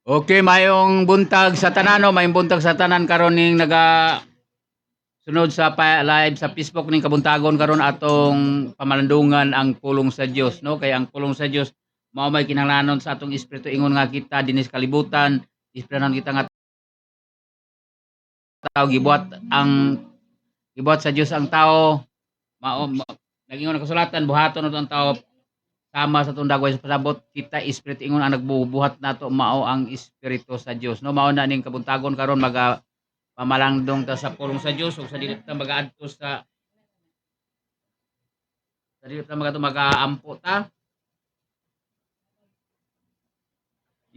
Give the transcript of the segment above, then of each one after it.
Okay, mayong buntag sa tanan, no? Mayong buntag sa tanan karon ning naga sunod sa live sa Facebook ning kabuntagon karon atong pamalandungan ang pulong sa Dios, no? Kay ang pulong sa Dios mao may kinahanglanon sa atong espiritu ingon nga kita dinhi sa kalibutan, espiritu kita nga tao gibuhat sa Dios ang tao mao nagingon ang kasulatan buhaton ang tao sama sa itong dagway sa pasabot kita espiritu ingon ang nagbubuhat nato mao ang espiritu sa Dios, no? Mao na ning kabuntagon karon pamalandong ta sa pulong sa Dios ug sa dili ta magaadto sa dili ta magaampo ta.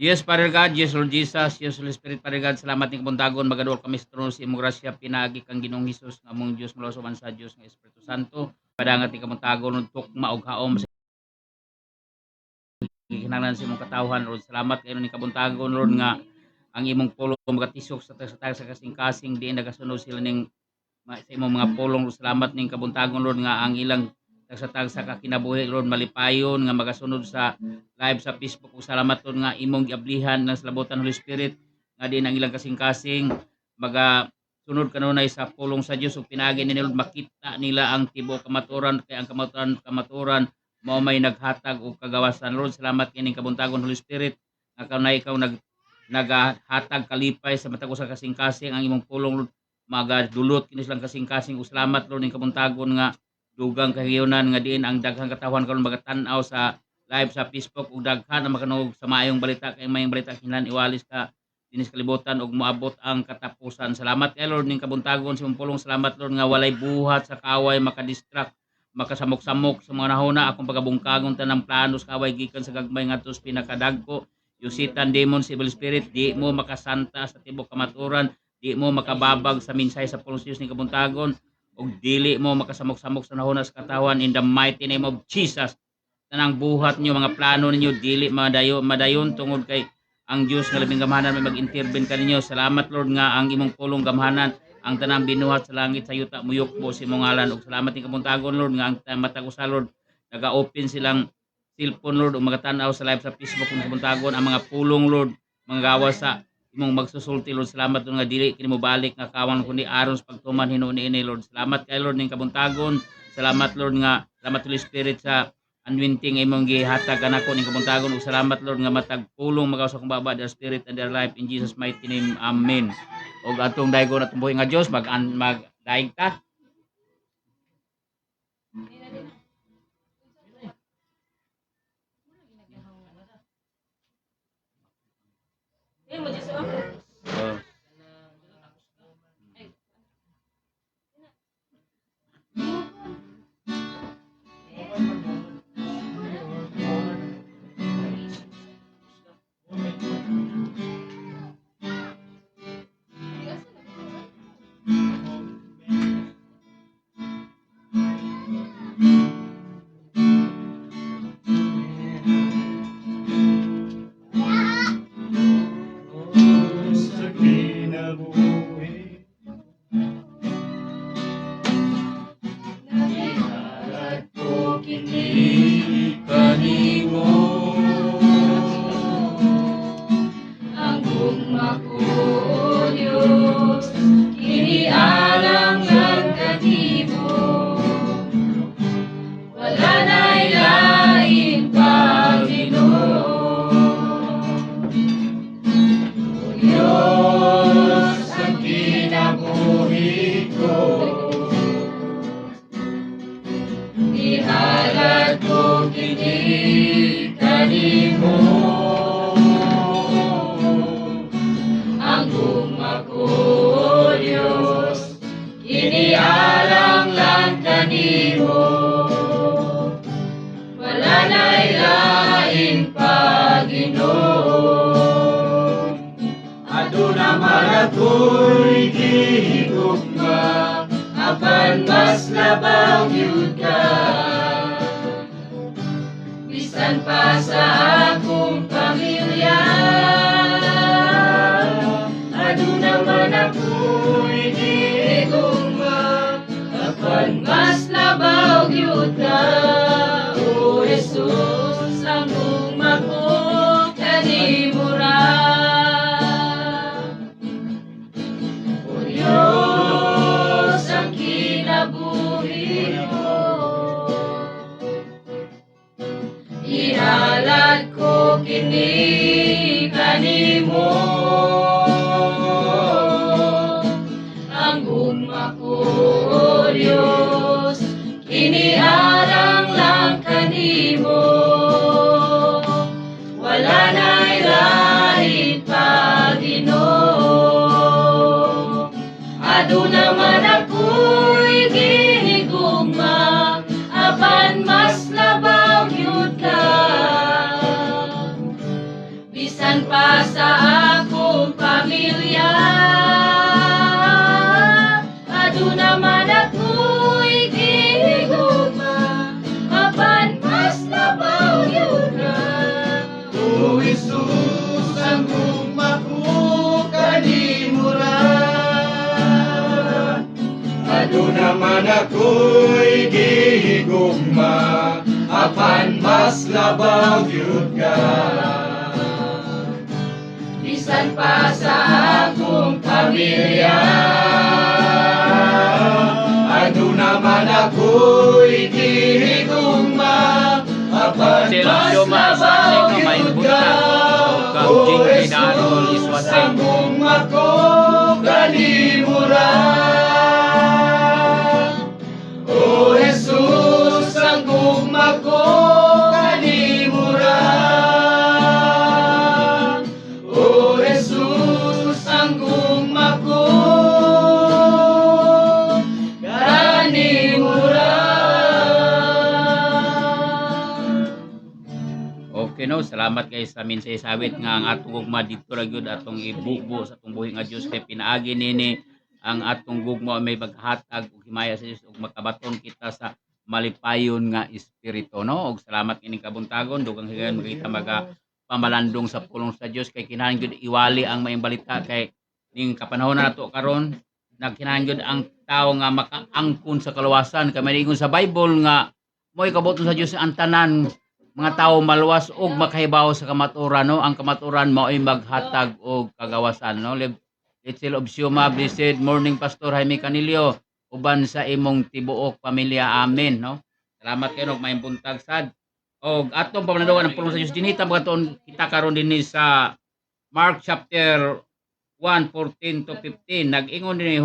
Yes, Father God, yes, Lord Jesus, yes, Holy Spirit, Father God, salamat ning kabuntagon magadol kami sa trono sa imong grasya pinagi kang Ginoong Hesus nga among Dios mula sa sa Dios nga Espiritu Santo padangat ning kabuntagon ug tukma ug haom sa kinahanglan sa imong katawhan, Lord. Salamat kayo ning kabuntagon, Lord, nga ang imong pulong magatisok sa sa kasing-kasing di nagasunod sila ning sa imong mga pulong. Salamat ning kabuntagon, Lord, nga ang ilang tagsa ka kinabuhi, Lord, malipayon nga magasunod sa live sa Facebook. Ug salamat, Lord, nga imong giablihan ng salabutan Holy Spirit nga din ang ilang kasing-kasing maga sunod kanunay sa pulong sa Dios ug pinaagi ni Lord makita nila ang tibuok kamaturan kay ang kamaturan mao may naghatag og kagawasan. Lord, salamat kining kabuntagon Holy Spirit nga kanay ikaw nagahatag kalipay sa matag usa kasing-kasing ang imong pulong, Lord, magadulot kini silang kasing-kasing. Ug salamat, Lord, ning kabuntagon nga dugang kahiyonan nga diin ang daghang katawhan karon magatan-aw sa live sa Facebook ug daghan ang makanog sa maayong balita kay mayong balita kinahanglan iwalis ka dinis kalibutan ug moabot ang katapusan. Salamat kay Lord ning kabuntagon sa imong pulong. Salamat, Lord, nga walay buhat sa kaway makadistract makasamok-samok sa mga nahuna akong pagabungkagon tanang planos kaway gikan sa gagmay ngadto sa pinakadagko yusitan demon sa evil spirit di mo makasanta sa tibok kamaturan, di mo makababag sa minsay sa pulong sa Dios ning kabuntagon ug dili mo makasamok-samok sa nahuna sa katawan in the mighty name of Jesus. Tanang buhat niyo mga plano ninyo dili madayon tungod kay ang Dios nga labing gamhanan may mag-intervene kaninyo. Salamat, Lord, nga ang imong pulong gamhanan ang tanang binuhat sa langit sa yuta muyukbo sa imong ngalan ug salamat ning kabuntagon, Lord, nga ang matag usa, Lord, naga-open silang cellphone, Lord, ug magatan-aw sa live sa Facebook ning kabuntagon ang mga pulong, Lord, mga gawas sa imong magsusulti, Lord. Salamat, Lord, nga dili kini mo balik nga kawan kundi aron sa pagtuman hinuon ini, Lord. Salamat kay Lord ning kabuntagon. Salamat, Lord, nga salamat Holy Spirit sa anointing imong gihatag kanako ning kabuntagon ug salamat, Lord, nga matag pulong magaw sa kumbaba their spirit and their life in Jesus mighty name. Amen. Og atong daygon atong buhi nga Dios magdaig ta. Oh. Sa kinabuhi nagihalad ko kini kanimo ang gugma Diyos kini alang lang kanimo wala na'y lain Panginoon. Diyos ang kinabuhi ko, ihalad ko kini kanimo ang gugma ko Diyos kini alang lang kanimo wala na'y lain Panginoon. Aduna man ako'y gihigugma apan mas labaw gyud ka bisan pa sa akong pamilya. Aduna man ako'y gihigugma apan mas labaw gyud ka o Jesus ang gugma ko kanimo ra. kini kanimo ang gugma ko Dios kini arang lang kanimo wala na'y lain pa Ginoo aduna man ako'y gihigugma apan mas labaw gyud ka bisan pa sa akong pamilya aduna man ako'y gihigugma apan mas labaw gyud ka O Jesus, ang gugma ko kanimo ra. Aduna man ako'y gihigugma, apan mas labaw gyud ka. bisan pa sa akong pamilya Aduna man ako'y gihigugma, apan Sila mas Joma sa labaw atin, may gyud buta. ka. Kang O Jingkay Darol Jesus, Iswate. ang gugma ko kanimo ra. O Jesus, ang gugma ko kanimo ra. O Jesus, ang gugma ko kanimo ra. Okay no, salamat kay sa minsay sawit nga ang atong gugma dito ra gyud atong ibubo sa atong buhi nga Dios kay pinaagi nini ang atong gugma may paghatag ug himaya sa Dios ug makabaton kita sa malipayon nga espiritu no. Ug salamat kining kabuntagon dugang higayon makita maga pamalandong sa pulong sa Dios kay kinahanglan gyud iwali ang maayong balita kay ning kapanahon na nato karon nagkinahanglan gyud ang tawo nga makaangkon sa kaluwasan kay maingon sa Bible nga mo'y kabuton sa Dios ang tanan mga tao maluwas og makahibaw sa kamaturan no ang kamaturan mao'y maghatag og kagawasan no Little of Sioma blessed morning Pastor Jaime Canilio uban sa imong tibuok pamilya amen no salamat kayo og maayong buntag sad og atong pamanadungan ang pulong sa Dios dinhi ta magaton kita karon dinhi sa Mark chapter 1:14 to 15 nag-ingon dinhi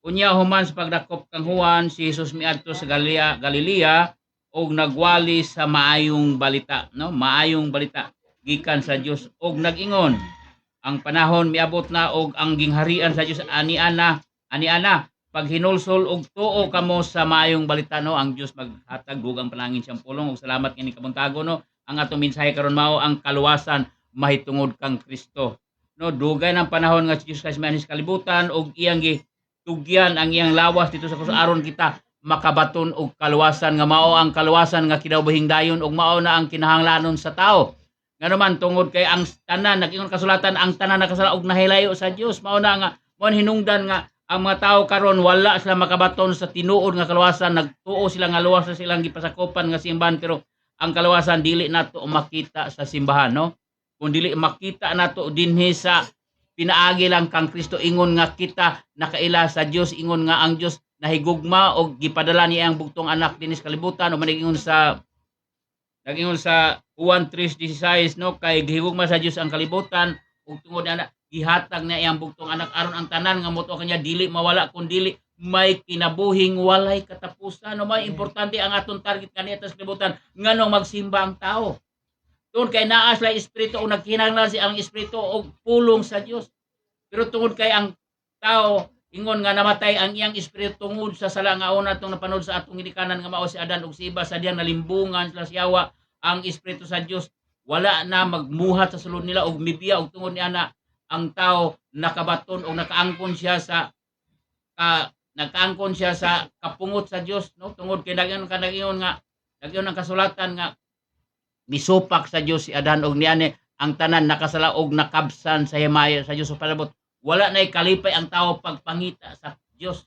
unya human sa pagdakop kang Juan si Jesus miadto sa Galilea og nagwali sa maayong balita no maayong balita gikan sa Dios og nag-ingon ang panahon miabot na og ang gingharian sa Dios ani ana pag hinulsol og tuo kamo sa maayong balita no ang Dios maghatag dugang panangin siyang pulong ug salamat kini kabuntago no ang atong mensahe karon mao ang kaluwasan mahitungod kang Kristo no dugay ng panahon nga si Dios kay manis kalibutan og iyang gitugyan ang iyang lawas dito sa aron kita makabaton og kaluwasan nga mao ang kaluwasan nga kinabuhing dayon ug mao na ang kinahanglanon sa tao. Nga naman tungod kay ang tanan nag-ingon kasulatan ang tanan nakasala og nahilayo sa Dios mao na nga mao hinungdan nga ang mga tao karon wala sila makabaton sa tinuod nga kaluwasan nagtuo sila nga luwas sa silang gipasakupan nga simbahan pero ang kaluwasan dili nato makita sa simbahan no kun dili makita nato dinhi sa pinaagi lang kang Kristo ingon nga kita nakaila sa Dios ingon nga ang Dios nahigugma og gipadala niya ang bugtong anak dinis kalibutan o maningon sa Juan 3:16 no kay gihigugma sa Dios ang kalibutan ug tungod ana gihatag niya iyang bugtong anak aron ang tanan nga moto kanya dili mawala kun dili may kinabuhing walay katapusan no may importante ang aton target kaniya sa kalibutan nganong magsimba ang tao tungod kay naa sila espiritu o nagkinahanglan si ang espiritu og pulong sa Dios pero tungod kay ang tao ingon nga namatay ang iyang espiritu tungod sa sala nga una tong napanood sa atong gidikanan nga mao si Adan ug si Eva sa diyang nalimbungan sila siyawa ang espiritu sa Dios wala na magmuhat sa sulod nila og mibiya og tungod niana ang tao nakabaton o nakaangkon siya sa kapungot sa Dios no tungod kay nag-ingon nga nag-ingon ang kasulatan nga misupak sa Dios si Adan og niani ang tanan nakasala og nakabsan sa himaya sa Dios palabot wala nay kalipay ang tao pagpangita sa Dios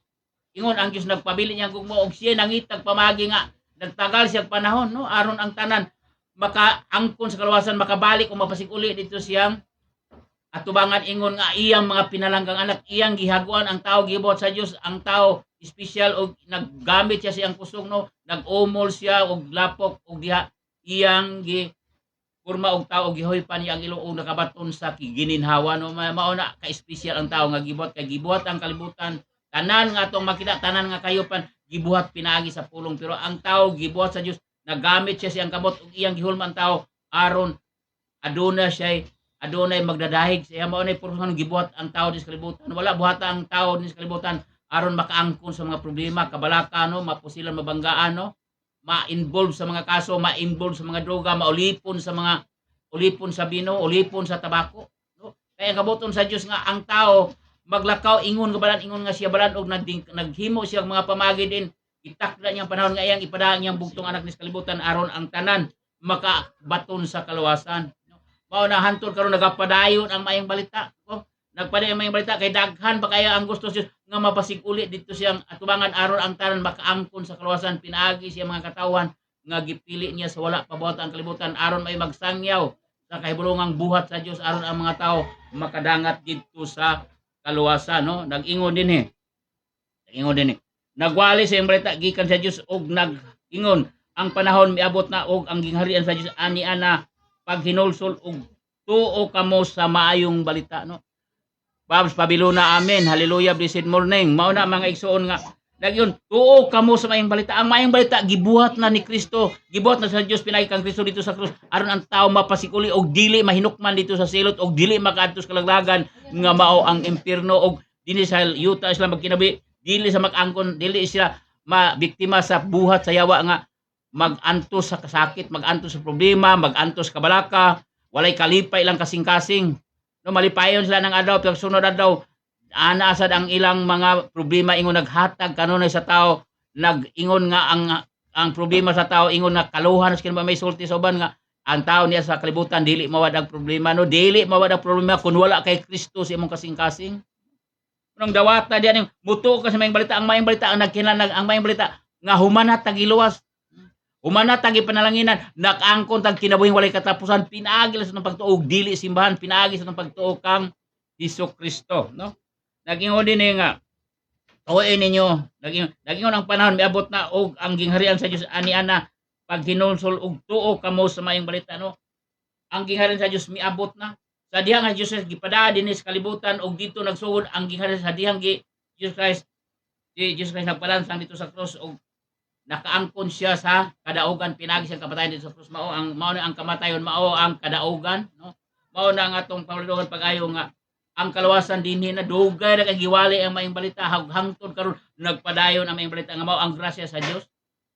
ingon ang Dios nagpabili niya gugmo og siya nangitag pamagi nga nagtagal siya panahon no aron ang tanan makaangkon sa kaluwasan makabalik o mapasig-uli dito siyang atubangan ingon nga iyang mga pinalanggang anak iyang gihaguan ang tao gibuhat sa Dios ang tao special og naggamit siya siyang kusog no nag-umol siya og lapok og diha iyang porma og tao gihoy pa niya ang ilong nakabaton sa gininhawa no mao na ka espesyal ang tao nga gibuhat ang kalibutan tanan nga atong makita tanan nga kayo pan gibuhat pinaagi sa pulong pero ang tao gibuhat sa Dios nagamit siya siyang kamot ug iyang gihulma ang tao aron adunay magdadahig siya mao nay purong gibuhat ang tao dis kalibutan wala buhata ang tao dis kalibutan aron makaangkon sa mga problema kabalaka no mapusilan mabanggaan no ma-involve sa mga kaso, ma-involve sa mga droga, ulipon sa bino, ulipon sa tabako. No? Kaya kabuton sa Dios nga ang tao maglakaw ingon nga siya balan og naghimo siya mga pamagi din itakda niyang panahon nga iyang ipadaan niyang bugtong anak ni kalibutan aron ang tanan makabaton sa kaluwasan. No? Mao na hantod karon nagapadayon ang maayong balita. No? Nagpadayon ang maayong balita kay daghan pa kaya ang gusto siya nga mapasig uli dito siyang atubangan aron ang tanan makaangkon sa kaluwasan pinaagi siya mga katawan nga gipili niya sa wala pabuhat ang kalibutan aron may magsangyaw sa kahibulungang buhat sa Dios aron ang mga tao makadangat dito sa kaluwasan no nag-ingon din nagwali sa iyang balita gikan sa Dios og nag-ingon ang panahon miabot na og ang gingharian sa Dios ani ana paghinulsol og tuo kamo sa maayong balita no Babs Pabiluna amen. Hallelujah, blessed morning. Mao na mga igsoon nga nagyon tuo kamo sa maayong balita. Ang maayong balita gibuhat na ni Kristo. Gibuhat na sa Dios pinagi kang Kristo dito sa krus aron ang tao mapasikuli og dili mahinukman dito sa silot og dili makaadto sa kalaglagan nga mao ang impierno og dinhi sa yuta sila magkinabi dili sa makangkon dili sila mabiktima sa buhat sa yawa nga magantos sa kasakit, magantos sa problema, magantos sa kabalaka, walay kalipay lang kasing-kasing. No malipayon sila ng adlaw pag sunod adlaw ana sad ang ilang mga problema ingon naghatag kanunay sa tao nag-ingon nga ang problema sa tao ingon nga kaluhan sa may sulti sa uban nga ang tao niya sa kalibutan dili mawad ang problema no dili mawad ang problema kun wala kay Kristo sa imong kasing-kasing nang dawata diyan mutuo ka sa mayong balita ang mayong balita ang nagkinahanglan ang mayong balita nga humanat tagiluwas humanat tagi panalanginan nakangkon tag kinabuhing walay katapusan pinaagi sa pagtuog dili simbahan pinaagi sa pagtuog kang Hesukristo no nagingon din nga tuoy ninyo nagingon ang panahon miabot na og ang gingharian sa Dios ani ana pag hinulsol og tuo kamo sa mayong balita no ang gingharian sa Dios miabot na sa dihang nga Dios gipada dinhi sa kalibutan og dito nagsugod ang gingharian sa dihang Jesus Christ nagpalansang dito sa cross og nakaangkon siya sa kadaugan pinagi siyang kamatayon dito sa krus mao na ang kamatayon mao ang kadaugan no mao na nga atong pangulugan pag-ayo nga ang kalawasan dinhi na dugay na kagiwali ang maayong balita hangtod karon nagpadayon ang maayong balita nga mao ang grasya sa Dios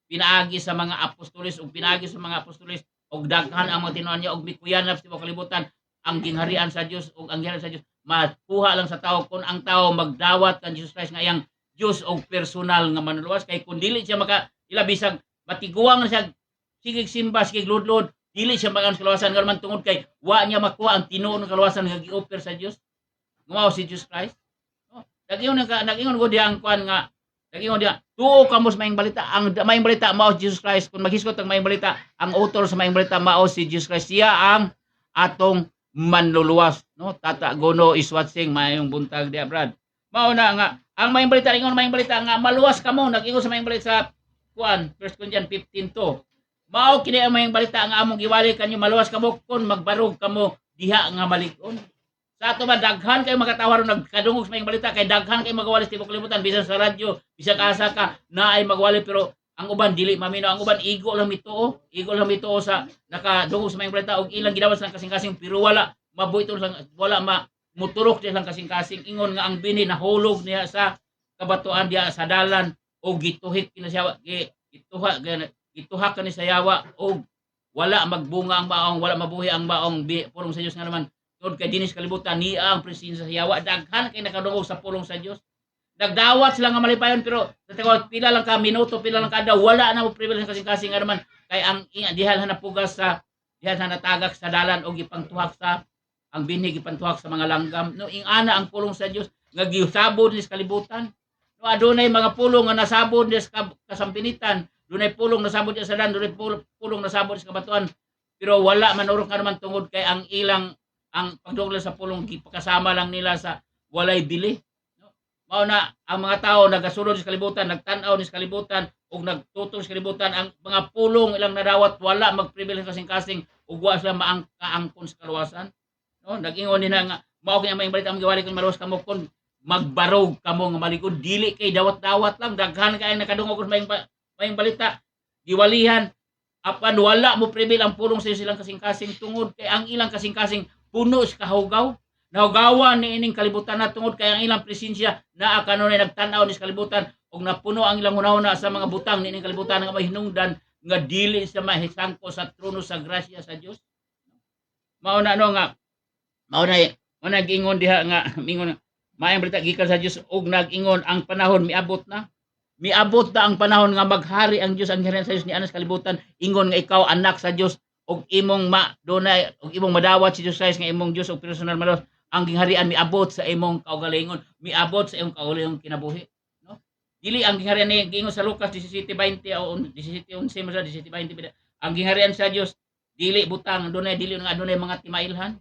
pinaagi sa mga apostoles ug pinaagi sa mga apostoles og daghan ang mga tinuan niya og mikuyanap sa kalibutan ang gingharian sa Dios ug ang gingharian sa Dios makuha lang sa tao kun ang tao magdawat kan Jesus Christ nga iyang Dios og personal nga manluwas kay kun dili siya ila bisag matiguang na siya sigig simba sigig ludlod dili siya makan sa kaluwasan nga man tungod kay wa niya makuha ang tinuod ng kaluwasan nga gi-offer sa Dios ngumao si Jesus Christ no nag-ingon ko diya ang kuan nga nag-ingon diya tuo kamo sa maayong balita ang maayong balita mao si Jesus Christ kun maghisgot ang maayong balita ang author sa maayong balita mao si Jesus Christ siya ang atong manluluwas no Tata Gono is watching maayong buntag diya brad mao na nga ang maayong balita ingon maayong balita nga maluwas kamo nag-ingon sa maayong balita sa kuan 1 Corinthians 15:2 mao kini ang maayong balita nga among giwali kanyo maluwas kamo kun magbarog kamo diha nga malig-on sa ato ba daghan kayo makatawaron nagkadungog sa maayong balita kay daghan kayo magawali sa tibok kalibutan bisan sa radyo bisan asa ka naay magwali pero ang uban dili mamino ang uban igo lang mituo sa nakadungog sa maayong balita og ilang gidawas lang kasing-kasing pero wala mabuito lang wala muturok diha lang kasing-kasing ingon nga ang bini nahulog niya sa kabatuan diha sa dalan o gituhik kini sa yawa gituhak kani sa yawa o wala magbunga ang baong wala mabuhi ang baong pulong sa Dios nga naman tungod kay dinis kalibutan niya ang presensya sa yawa daghan kay nakadungog sa pulong sa Dios nagdawat sila nga malipayon pero sa pila lang ka minuto pila lang kada wala na mo privilege kasing-kasing nga naman kay ang dihal napugas sa dihal natagak sa dalan o gipangtuhak sa ang binig gipangtuhak sa mga langgam no ingana ang pulong sa Dios nga giusabod dinis kalibutan no adunay mga pulong nga nasabod des kasampinitan dunay pulong nasabod sa dalan dunay pulong nasabod sa kabatuan pero wala man urok nga naman tungod kay ang ilang ang pagdugla sa pulong gipakasama lang nila sa walay bili no mao na ang mga tao nagasunod sa kalibutan, nagtan-aw ni sa kalibutan ug nagtutok sa kalibutan, ang mga pulong ilang nadawat wala magpribilehyo kasing-kasing ug wa sila kaangkon sa kaluwasan. No, nag-ingon nila nga mao kay may balita ang giwali kun maluwas kamo kun magbarog kamo nga malikod, dili kay dawat-dawat lang, daghan kay nakadungog sa mayong balita, giwalihan apan wala mo prebil ang pulong sa silang kasing-kasing tungod kay ang ilang kasing-kasing puno sa kahugaw. Nahugawan ni ining kalibutan na tungod kay ang ilang presensya naa kanunay nagtan-aw ni sa kalibutan ug napuno ang ilang hunahuna sa mga butang ni ining kalibutan nga mahinungdan nga dili sa mahisangko sa trono sa grasya sa Dios. Mao na no nga mao na giingon diha nga mingon maayong balita gikan sa Dios ug nag-ingon ang panahon miabot na. Miabot na ang panahon nga maghari ang Dios, ang harian sa Dios ni anas kalibutan, ingon nga ikaw anak sa Dios ug imong dunay ug imong madawat si Jesus Christ nga imong Dios ug personal malos. Ang gingharian miabot sa imong kaugalingon, miabot sa imong kaugalingong kinabuhi, no? Dili ang gingharian ni giingon sa Lucas 17:20 o 17:11 mo sa 17:20, ang gingharian sa Dios dili butang, dunay dili nga dunay mga timailhan.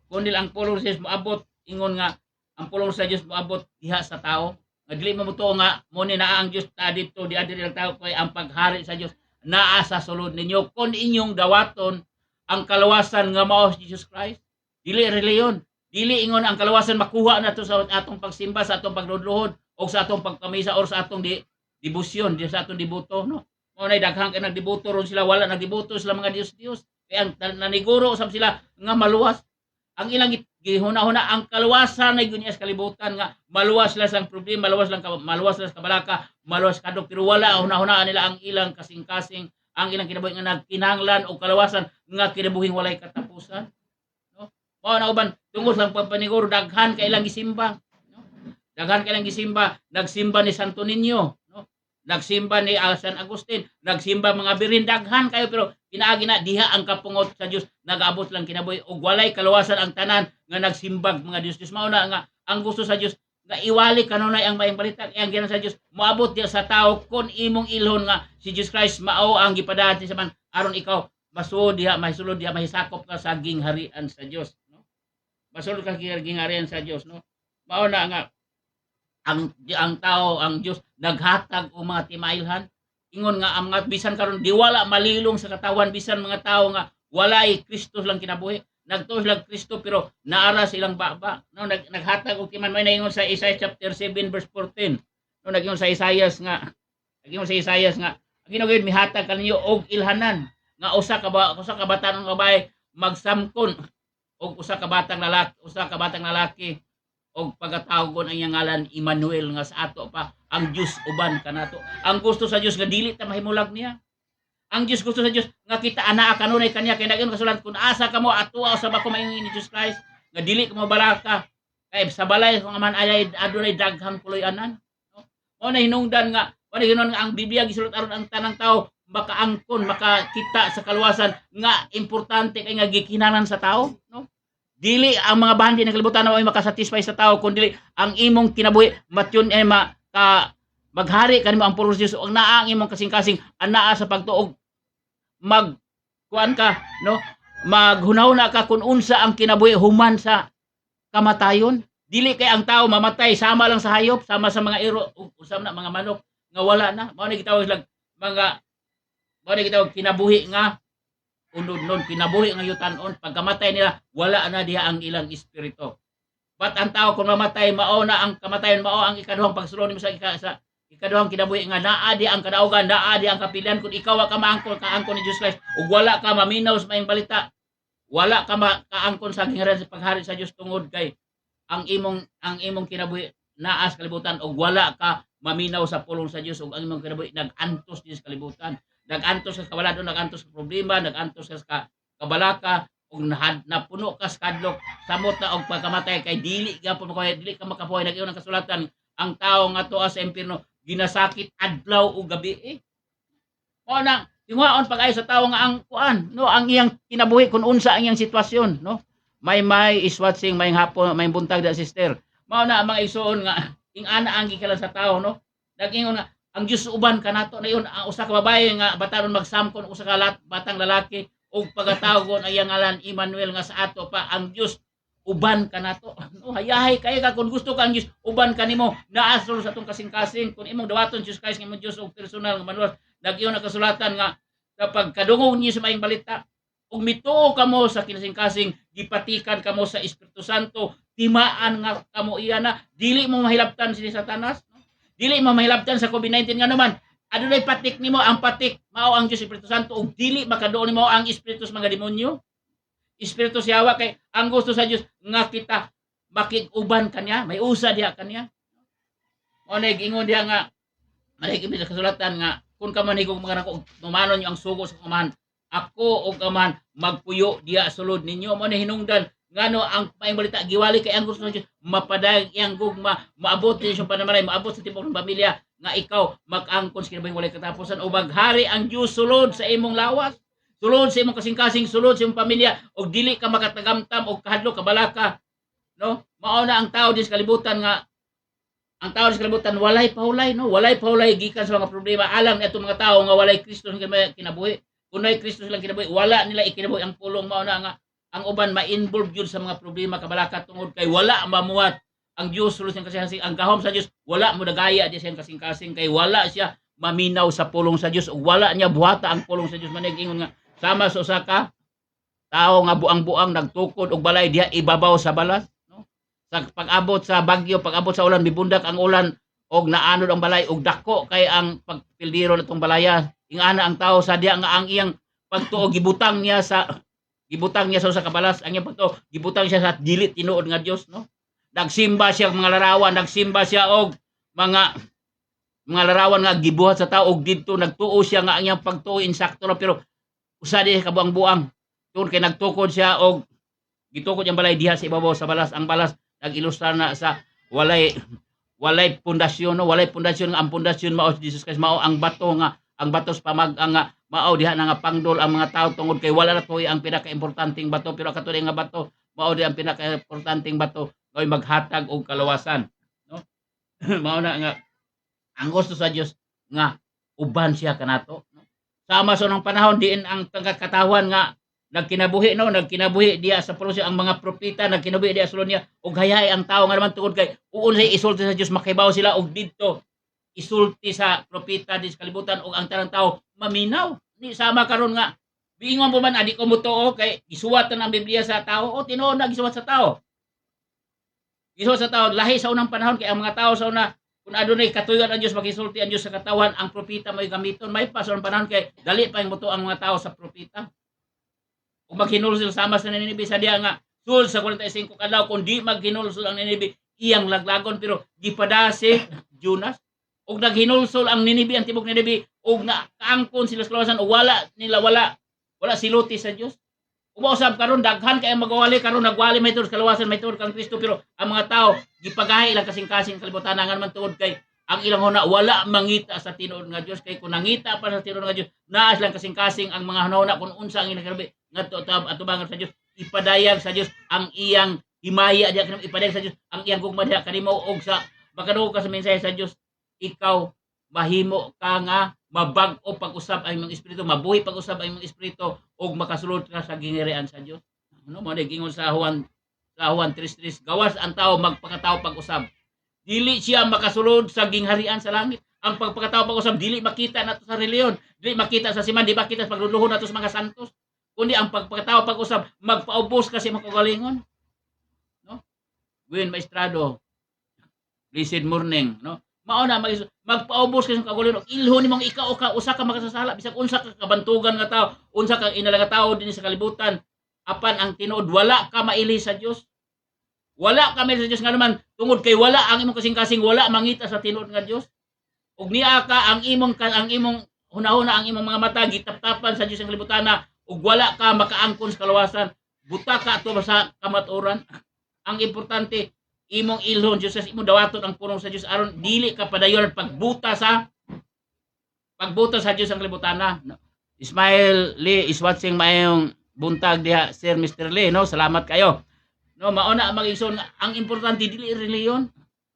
Kundi ang pulong sa Dios moabot, ingon nga ang pulong sa Dios moabot diha sa tao. Nga dili mo mutuo nga mo ni naa ang Dios ta dito di adiri ang tao kay ang paghari sa Dios naa sa sulod ninyo kun inyong dawaton ang kalawasan nga mao si Jesus Christ. Dili reliyon. Dili ingon ang kalawasan makuha nato sa atong pagsimba, sa atong pagludluhod o sa atong pagkamisa or sa atong debosyon, sa atong dibuto, no? Mao nay daghang kay nagdibuto ron sila, wala nagdibuto sila mga Dios. Kaya ang naniguro usab sila nga maluwas. Ang ilang gihuna-huna ang kaluwasan ay gunya sa kalibutan nga maluwas sila sa problema, maluwas sila sa kabalaka, maluwas kadok pero wala hunahunaan nila ang ilang kasing-kasing, ang ilang kinabuhi nga nagkinahanglan o kalawasan nga kinabuhing walay katapusan. Mao na uban tungod sa pagpaniguro daghan kay ilang gisimba, no? Daghan kay ilang gisimba, nagsimba ni Santo Niño, no? Nagsimba ni San Agustin, nagsimba mga birin daghan kayo pero pinaagi na diha ang kapungot sa Dios nagaabot lang kinabuhi ug walay kalawasan ang tanan nga nagsimbag mga Dios. Mao na nga ang gusto sa Dios nga iwali kanunay ang maayong balita kay ang ginan sa Dios moabot diha sa tao kun imong ilhon nga si Jesus Christ mao ang gipadati sa man aron ikaw masuod diha mahisulod diha mahisakop ka sa gingharian sa Dios. Masulod ka gingharian sa Dios, no? Mao na nga ang tao, ang Dios naghatag og mga timailhan. Ingon nga ang mga bisan karon di wala malilong sa katawan bisan mga tao nga walay Kristo lang kinabuhi. Nagtuo sila Kristo pero naara silang baba. No, naghatag og timan may naingon sa Isaiah chapter 7 verse 14. No, nagingon sa Isaiah nga ginugid mihatag kaninyo og ilhanan nga usa ka bata-ang babae magsamkon og usa ka batang lalaki og pagatawgon ang iyang ngalan Emmanuel nga sa ato pa ang Dios uban kanato. Ang gusto sa Dios nga dili ta mahimulag niya. Ang Dios gusto sa Dios nga kita anaa kanunay kaniya kay naging kasulat kun asa kamo atuwa sa bako maayong ni Jesus Christ nga dili ka mo balaka kay sa balay kung man ayay adunay daghang puloy-anan, no? Mao na hinungdan nga ang Biblia gisulat aron ang tanang tao makaangkon makakita sa kaluwasan nga importante kay nga gikinahanglan sa tao, no? Dili ang mga bandi ng kalibutan na ay makasatisfy sa tao kundi ang imong kinabuhi matyon ay maghari kanimo ang pulong sa Dios ug naa ang imong kasing-kasing anaa sa pagtuog magkuan ka, no? Maghunahuna ka kung unsa ang kinabuhi human sa kamatayon. Dili kay ang tao mamatay sama lang sa hayop, sama sa mga iro ug usam na mga manok nga wala na. Mao ni gitawag kinabuhi nga unod-non kinabuhi nga yutan-on pagkamatay nila wala na diha ang ilang espiritu. But ang tao kung mamatay mao na ang kamatayon mao ang ikaduhang pagsulod nimo sa ikaduhang kinabuhi nga naa di ang kadaugan, naa di ang kapilian kun ikaw ka maangkon ni Jesus Christ ug wala ka maminaw sa maayong balita. Wala ka makaangkon sa gingharian sa paghari sa Dios tungod kay ang imong kinabuhi naa sa kalibutan ug wala ka maminaw sa pulong sa Dios ug ang imong kinabuhi nag-antos din sa kalibutan. Nag-antos sa kawaladon, nag-antos sa problema, nag-antos sa kabalaka, ug napuno ka sa kadlok, samot na og pagkamatay kay dili ka makabuhay. Nag-iyon ang kasulatan, ang tao nga tuwa sa impierno, ginasakit adlaw ug gabi. Mao na, tinguhaon pag-ayo sa tao nga ang kuan, no, ang iyang kinabuhi kung unsa ang iyang sitwasyon, no? May is watching, may hapon, may buntag da sister. Mao na mga igsoon nga ing-ana ang gikalan sa tao, no? Nag-ingon nga ang Dios uban kanato na yun usa ka babaye nga batanon magsamkon usa ka batang lalaki ug pagatawgon ang iyang ngalan Emmanuel nga sa ato pa ang Dios uban ka nato. No, hayahay kay ka kung gusto kang Dios, uban kanimo naasol sa atong kasing-kasing kun imong dawaton Jesus Christ nga imong Dios og personal nga manual. Nagyo na kasulatan nga kapag kadungog niyo sa maayong balita ug mituo kamo sa kasing-kasing gipatikan kamo sa Espiritu Santo, timaan nga kamo iya na dili mo mahilabtan si Satanas, no? Dili mo mahilabtan sa COVID-19 nga naman. Adunay patik nimo, ang patik mao ang Dios Espiritu Santo ug dili makaduol nimo ang espiritu sa mga demonyo. Espiritu si Hawa kay ang gusto sa Dios nga kita makig-uban kanya, may usa diha kanya. O nag-ingon diha nga manhigit sa kasulatan nga kung ka manhigog mga nako tumanon niyo ang sugo sa kumahan, ako og aman magpuyo diha sulod ninyo. Mo ni hinungdan ngano ang maayong balita giwali kay ang gusto sa Dios mapadayag iyang gugma, maabot din sa panamaray, maabot sa timbok ng pamilya nga ikaw mag-angkon sa kinabuhing walay katapusan o maghari ang Dios sulod sa imong lawas, sulod sa imong kasing-kasing, sulod sa imong pamilya og dili ka makatagamtam og kahadlok kabalaka, no? Mao na ang tao din sa kalibutan nga ang tao sa kalibutan walay pahulay, no? Walay pahulay gikan sa mga problema. Alam ni atong mga tao nga walay Kristo sa kinabuhi. Kung may Kristo silang kinabuhi, wala nila ikinabuhi ang pulong. Mao na nga ang uban ma-involve yun sa mga problema kabalaka tungod kay wala mamuhat ang Dios sulod siyang kasing-kasing. Ang gahom sa Dios wala mo dagaya di siyang kasing-kasing kay wala siya maminaw sa pulong sa Dios ug wala niya buhata ang pulong sa Dios. Manig ingon nga sama sa usa ka tao nga buang-buang nagtukod og balay diha ibabaw sa balas, no? Sa pag-abot sa bagyo, pag-abot sa ulan, mibundak ang ulan og naanod ang balay og dako kay ang pagpildiro natong balaya. Ingana ang tao sa diha nga ang iyang pagtuo gibutang niya sa usa ka balas, ang iyang pagtuo gibutang siya sa dili tinuod nga Dios, no? Nagsimba siya og mga larawan, nagsimba siya og mga larawan nga gibuhat sa tao og didto nagtuo siya nga ang iyang pagtuo insakto lang pero usa di kabuang-buang. Tungod kay nagtukod siya og gitukod ang balay diha sa ibabaw sa balas. Ang balas nag-ilustra na sa walay pundasyon, no? Walay pundasyon nga ang pundasyon mao si Jesus Christ, mao ang bato sa pamag-ang nga mao diha na nga pangdol ang mga tao tungod kay wala na toy ang pinaka-importanteng bato pero katuloy nga bato mao di ang pinaka-importanteng bato ngay maghatag og kalawasan, no? Mao na nga ang gusto sa Dios nga uban siya kanato, no? Sama sa nang panahon diin ang katawan nga nagkinabuhi diya sa pulong ang mga propeta nagkinabuhi diya sulod niya og hayay ang tao nga naman tungod kay unsay isulti sa Dios makibaw sila og didto isulti sa propeta di sa kalibutan og ang tanang tao maminaw. Ni sama karon nga biingon po man adi ko mutuo kay gisuwat ang Biblia sa tao o tinuod na gisuwat sa tao. Gisuwat sa tao lahi sa unang panahon kay ang mga tao sa una kung adunay katuyon ang Dios magisulti ang Dios sa katawan ang propeta may gamiton may pa sa unang panahon kay dali pa yung mutuo ang mga tao sa propeta. Kung maghinulsol sama sa Ninibe sa diya nga sul sa 45 kadlaw kung di maghinulsol ang Ninibe iyang laglagon pero gipadasi Jonas og naghinulsol ang Ninibe ang tibok Ninibe og nakaangkon sila sa kalawasan og wala siluti sa Dios. Umausab karon daghan kay magawali karon nagwali may tuod kalawasan may tuod kang Kristo pero ang mga tao gipagahi ilang kasing-kasing kalibutan nga man tuod kay ang ilang huna wala mangita sa tinuod nga Dios kay kung nangita pa sa tinuod nga Dios naa silang kasing-kasing ang mga huna kun unsa ang inagalabi ngadto atubangan sa Dios ipadayag sa Dios ang iyang himaya diha kanimo ipadayag sa Dios ang iyang gugma diha kanimo og sa makaduol ka sa mensahe sa Dios ikaw mahimo ka nga mabag-o pag-usab ang imong espiritu mabuhi pag-usab ang imong espiritu og makasulod ka sa gingharian sa Dios. Ano mo gingon sa Juan 3:3 gawas ang tao magpakatao pag-usab dili siya makasulod sa gingharian sa langit. Ang pagpakatao pag-usab dili makita nato sa reliyon, dili makita sa siman, di makita sa pagluluhod nato sa mga santos, kundi ang pagpakatao pag-usab magpaubos kasi makagalingon, no? Gwen Maestrado, blessed morning, no? Mao na magpaubos kasi kagalingon ilhon nimong ikaw o ka usa ka makasasala bisag unsa ka kabantugan nga tao, unsa ka inalaga tao dinhi sa kalibutan apan ang tinuod wala ka maili sa Dios. Wala kami sa Dios nga naman tungod kay wala ang imong kasing-kasing wala mangita sa tinuod nga Dios. Ug niya ka ang imong hunahuna ang imong mga mata gitaptapan sa Dios ang kalibutana ug wala ka makaangkon sa kalawasan. Buta ka ato sa kamatuoran. Ang importante imong ilhon Dios sa imong dawaton ang pulong sa Dios aron dili ka padayon pagbuta sa Dios ang kalibutana. Ismail Lee is watching mayong buntag diha Sir Mr. Lee, no? Salamat kayo. No, mauna ang mag-igsoon ang importante dili reliyon.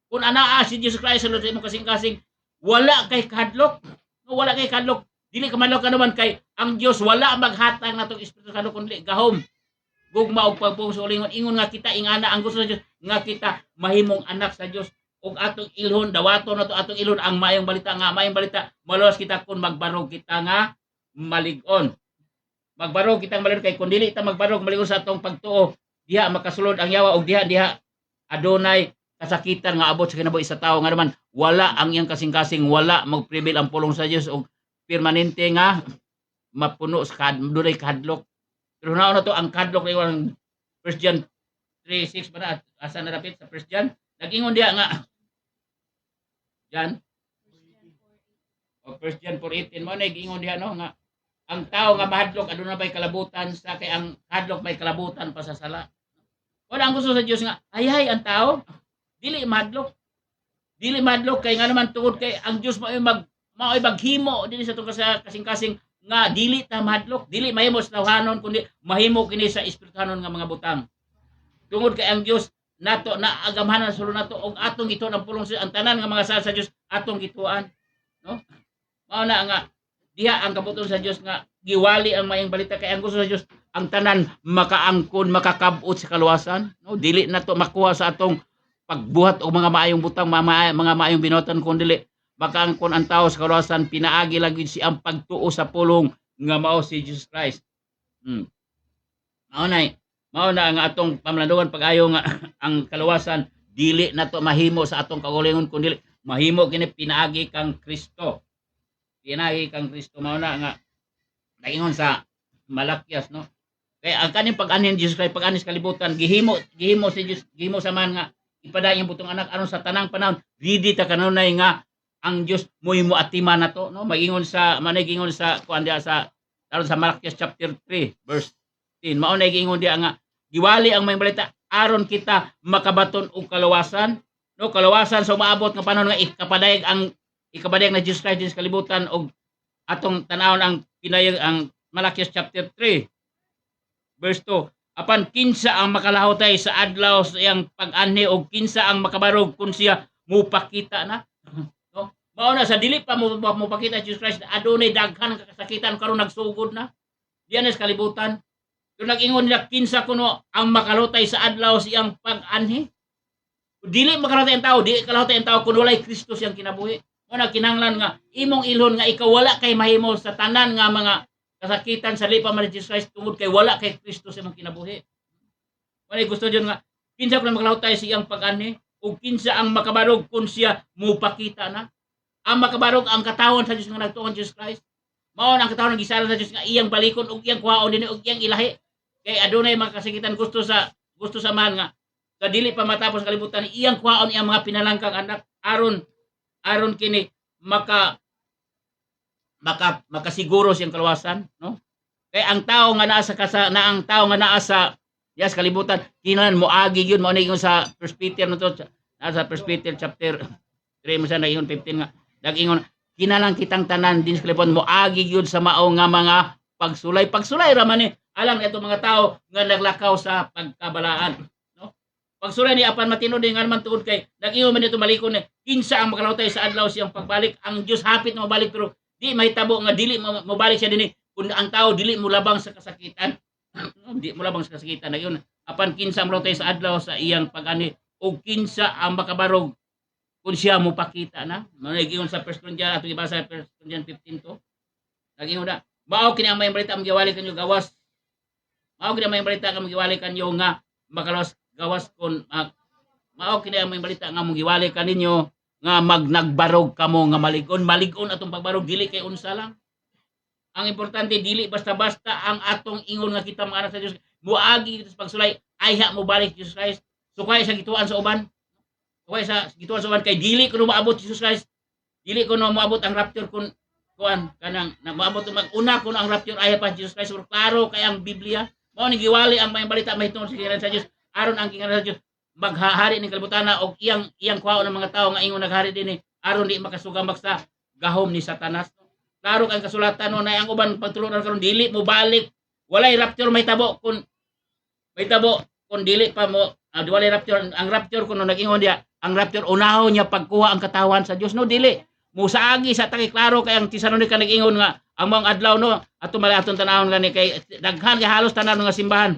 Kung anaa si Jesus Christ sa imong kasing-kasing wala kay kadlok. No, wala kay kadlok. Dili ka manlok ka naman kay ang Dios wala maghatag natong espiritu sa kundi gahom. gugma og pagpungsulingon ingon nga kita ingana ang gusto sa Dios nga kita mahimong anak sa Dios ug atong ilhon dawaton nato atong ilhon ang maayong balita nga maayong balita maluwas kita kun magbarog kita nga malig-on. Magbarog kitang malig kay kun dili ta magbarog malig-on sa atong pagtuo diha makasulod ang yawa ug diha adunay kasakitan nga abot sa kinabuhi sa tawo nga naman wala ang iyang kasing-kasing wala magprevail ang pulong sa Dios og permanente nga mapuno sa dunay kadlok. Pero na to ang kadlok na yung 1 John 3:6 ba na asa na dapit sa 1 John nag-ingon diha nga John o 1 John 4:18 mo nag-ingon diha no nga ang tao nga mahadlok aduna bay kalabutan sa kay ang hadlok may kalabutan pa sa sala. Wala ang gusto sa Dios nga ay ang tao dili mahadlok. Dili mahadlok kay nga naman tungod kay ang Dios mao'y maghimo dinhi sa tungkol sa kasing-kasing nga dili ta mahadlok, dili mahimo sa tawhanon kundi mahimo kini sa espirituhanon nga mga butang. Tungod kay ang Dios nato na agamhanan sa nato og atong gituan ang pulong sa ang tanan nga mga sa Dios atong gituan, no? Mao na nga diha ang kabuton sa Dios nga giwali ang maayong balita kay ang gusto sa Dios ang tanan makaangkon, makakabot sa kaluwasan, no? Dili nato makuha sa atong pagbuhat og mga maayong butang, mga maayong binuhatan kundi makaangkon ang tao sa kaluwasan pinaagi lang si ang pagtuo sa pulong nga mao si Jesus Christ. Mao na nga atong pamlandungan pag-ayo nga ang kaluwasan dili nato mahimo sa atong kaugalingon kundi mahimo kini pinaagi kang Kristo. Pinaagi kang Kristo mao na nga naingon sa Malakias no. Kaya ang kaning pag-anhin Jesus Christ pag-anis kalibutan gihimo si Jesus gihimo sa man nga ipadayon yung butong anak aron sa tanang panahon ready ta kanunay nga ang Dios mo atiman nato no maingon sa manigingon sa kuan dia sa aron sa Malakias chapter 3 verse 10 mao na giingon dia nga giwali ang may balita aron kita makabaton og kaluwasan no kaluwasan sa maabot nga panahon nga ikapadayag na Jesus Christ sa kalibutan og atong tan-awon ang pinayag ang Malakias chapter 3 verse 2 apan kinsa ang makalahutay sa adlaw sa iyang pag-anhi og kinsa ang makabarog kun siya mupakita na no mao na sa dili pa mo pakita Jesus Christ adunay daghan nga kasakitan karon nagsugod na diyan sa kalibutan yung nag-ingon nila kinsa kuno ang makalahutay sa adlaw sa iyang pag-anhi dili makalahutay ang tao dili kalahutay ang tao kun walay Kristo siyang kinabuhi mo na kinahanglan nga imong ilhon nga ikaw wala kay mahimo sa tanan nga mga kasakitan sa lipa man Jesus Christ tungod kay wala kay Kristo sa imong kinabuhi. Wala gusto diyon nga kinsa kun makalahutay sa iyang pag-anhi ug kinsa ang makabarog kun siya mupakita na. Ang makabarog ang katawon sa Dios nga nagtuon Jesus Christ. Mao ang katawon nga gisala sa Dios nga iyang balikon ug iyang kuhaon dinhi ug iyang ilahi. Kay adunay mga kasakitan gusto sa man nga sa dili pa matapos kalibutan iyang kuhaon iyang mga pinalangkang anak aron kini makasiguro siyang kaluwasan no kay ang tao nga naa sa yes kalibutan kinahanglan moagi gyud mao ni sa 1 Peter no to nasa 1 Peter chapter 3 mo sa naingon 15 nga nag-ingon kinahanglan kitang tanan din sa kalibutan moagi gyud sa mao nga mga pagsulay ra man ni alang eto mga tao nga naglakaw sa pagkabalaan no pagsulay ni apan matino din nga man tuod kay nag-ingon man dito malikon ni kinsa ang makalahutay sa adlaw siyang pagbalik ang Dios hapit na mabalik pero di mahitabo nga dili mobalik siya dinhi kun ang tao dili mo labang sa kasakitan di mo labang sa kasakitan na yun apan kinsa mo tayo sa adlaw sa iyang pag-ani o kinsa ang makabarog kun siya mo pakita na manigingon sa 1 Corinthians atong ibasa 1 Corinthians 15 to nagingon na mao kini ang may balita ang giwali kanyo gawas mao kini ang may balita ang giwali kanyo nga makalawas gawas kun mao kini ang may balita nga mong giwali kaninyo nga nagbarog kamo nga maligon atong pagbarog dili kay unsa lang ang importante dili basta-basta ang atong ingon nga kita mga anak sa Dios muagi kita sa pagsulay ayha mo balik Jesus Christ sukay sa gituan sa uban kay dili kuno maabot Jesus Christ dili kuno maabot ang rapture kun kuan kanang maabot mag-una kuno ang rapture ayha pa Jesus Christ klaro kay ang Biblia mao ni giwali ang may balita mahitungod sa kinahanglan sa Dios aron ang kinahanglan sa Dios maghahari ni kalibutan na og iyang kuhaon ng mga tao nga ingon naghari dinhi aron di makasugamak sa gahom ni Satanas. Klaro kang kasulatan no na ang uban pagtulunan karon dili mo balik. Walay rapture mahitabo kun dili pa mo walay rapture ang rapture kuno nag-ingon dia ang rapture unaho niya pagkuha ang katawan sa Dios no dili mo saagi sa taki klaro kay ang Tesalonica nag-ingon nga ang mga adlaw no ato mali atong tanawon gani kay daghan kay halos tanan nga simbahan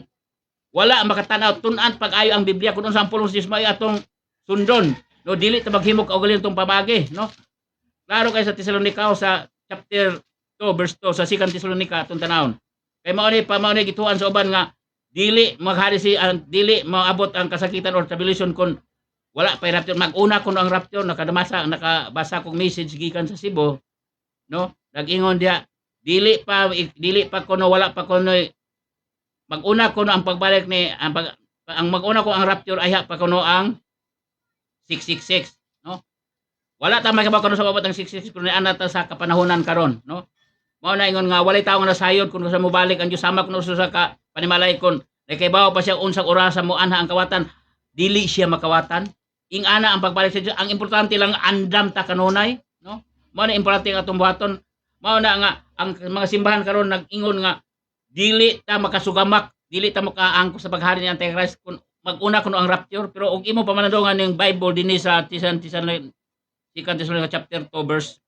wala makatanaw tun-an pag-ayo ang Biblia kun unsa ang pulong sa Dios maayo atong sundon. No, dili ta maghimo og galin tong pamagi, no? Klaro kay sa Tesalonica sa chapter 2 verse 2 sa 2 Tesalonica atong tanawon. Kay mao ni gituan sa uban nga dili maghari si dili maabot ang kasakitan or tribulation kun wala pa rapture. Mag-una kun ang rapture nakabasa kong message gikan sa Cebu, no? Nag-ingon dia dili pa kuno wala pa kuno mag-una kuno ang pagbalik ni ang mag-una ko ang rapture ay pa kuno ang 666, no? Wala ta magkabaw kuno sa babot ang 666 kuno ana ta sa kapanahonan karon, no? Mao na ingon nga walay tawo nga nasayod kun sa mobalik ang Dios sama kuno sa ka panimalay kon kay bawo pa siya unsang orasa mo anha ang kawatan dili siya makawatan. Ing ana ang pagbalik sa Dios ang importante lang andam ta kanunay, no? Mao na importante atong buhaton. Mao na nga ang mga simbahan karon nag-ingon nga dili ta makasugamak, dili ta makaangko sa paghari ni Antichrist kun mag-una kuno ang rapture. Pero og imo pamanadongan ning Bible dinhi sa Tisan chapter 2 verse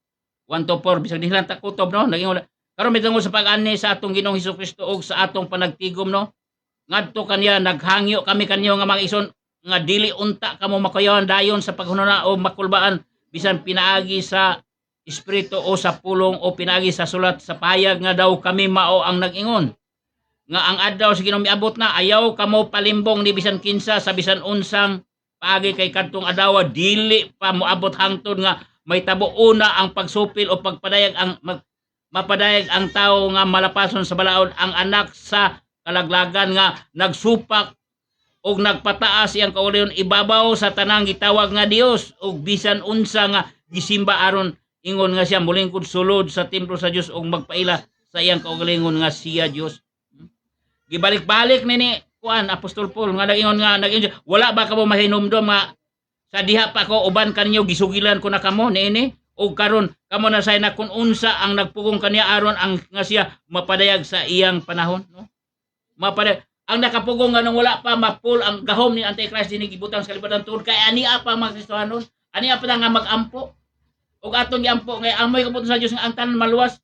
1 to 4 bisag dihan ta kutob, no? Naging karon mitungod sa pag-ani sa atong Ginoong Hesukristo og sa atong panagtigom, no? Ngadto kaniya naghangyo kami kanyo nga mga ison nga dili unta kamo makayawan dayon sa paghunona o makulbaan bisan pinaagi sa espiritu o sa pulong o pinaagi sa sulat sa pahayag nga daw kami mao ang nag-ingon nga ang adlaw sa Ginoo miabot na ayaw kamo palimbong ni bisan kinsa sa bisan unsang paagi kay kadtong adlaw dili pa moabot hangtod nga may tabo una ang pagsupil o pagpadayag ang mapadayag ang tawo nga malapason sa balaod ang anak sa kalaglagan nga nagsupak og nagpataas iyang kaulion ibabaw sa tanang gitawag nga Dios og bisan unsa nga gisimba aron ingon nga siya mulingkod sulod sa templo sa Dios og magpaila sa iyang kaugalingon nga siya Dios. Gibalik-balik nini kuan Apostol Paul nga nag-ingon wala ba kamo mahinumdom nga sa diha pa ko uban kanyo gisugilan ko na kamo niini og karon kamo na say na kun unsa ang nagpugong kaniya aron ang nga siya mapadayag sa iyang panahon, no? Mapadayag ang nakapugong nga nang wala pa mapul ang gahom ni Antichrist dinhi gibutang sa kalibatan tuod kay ani pa mga Kristohanon, ani pa nga magampo og aton giampo ngay amoy kabuton sa Dios nga ang tanan maluwas,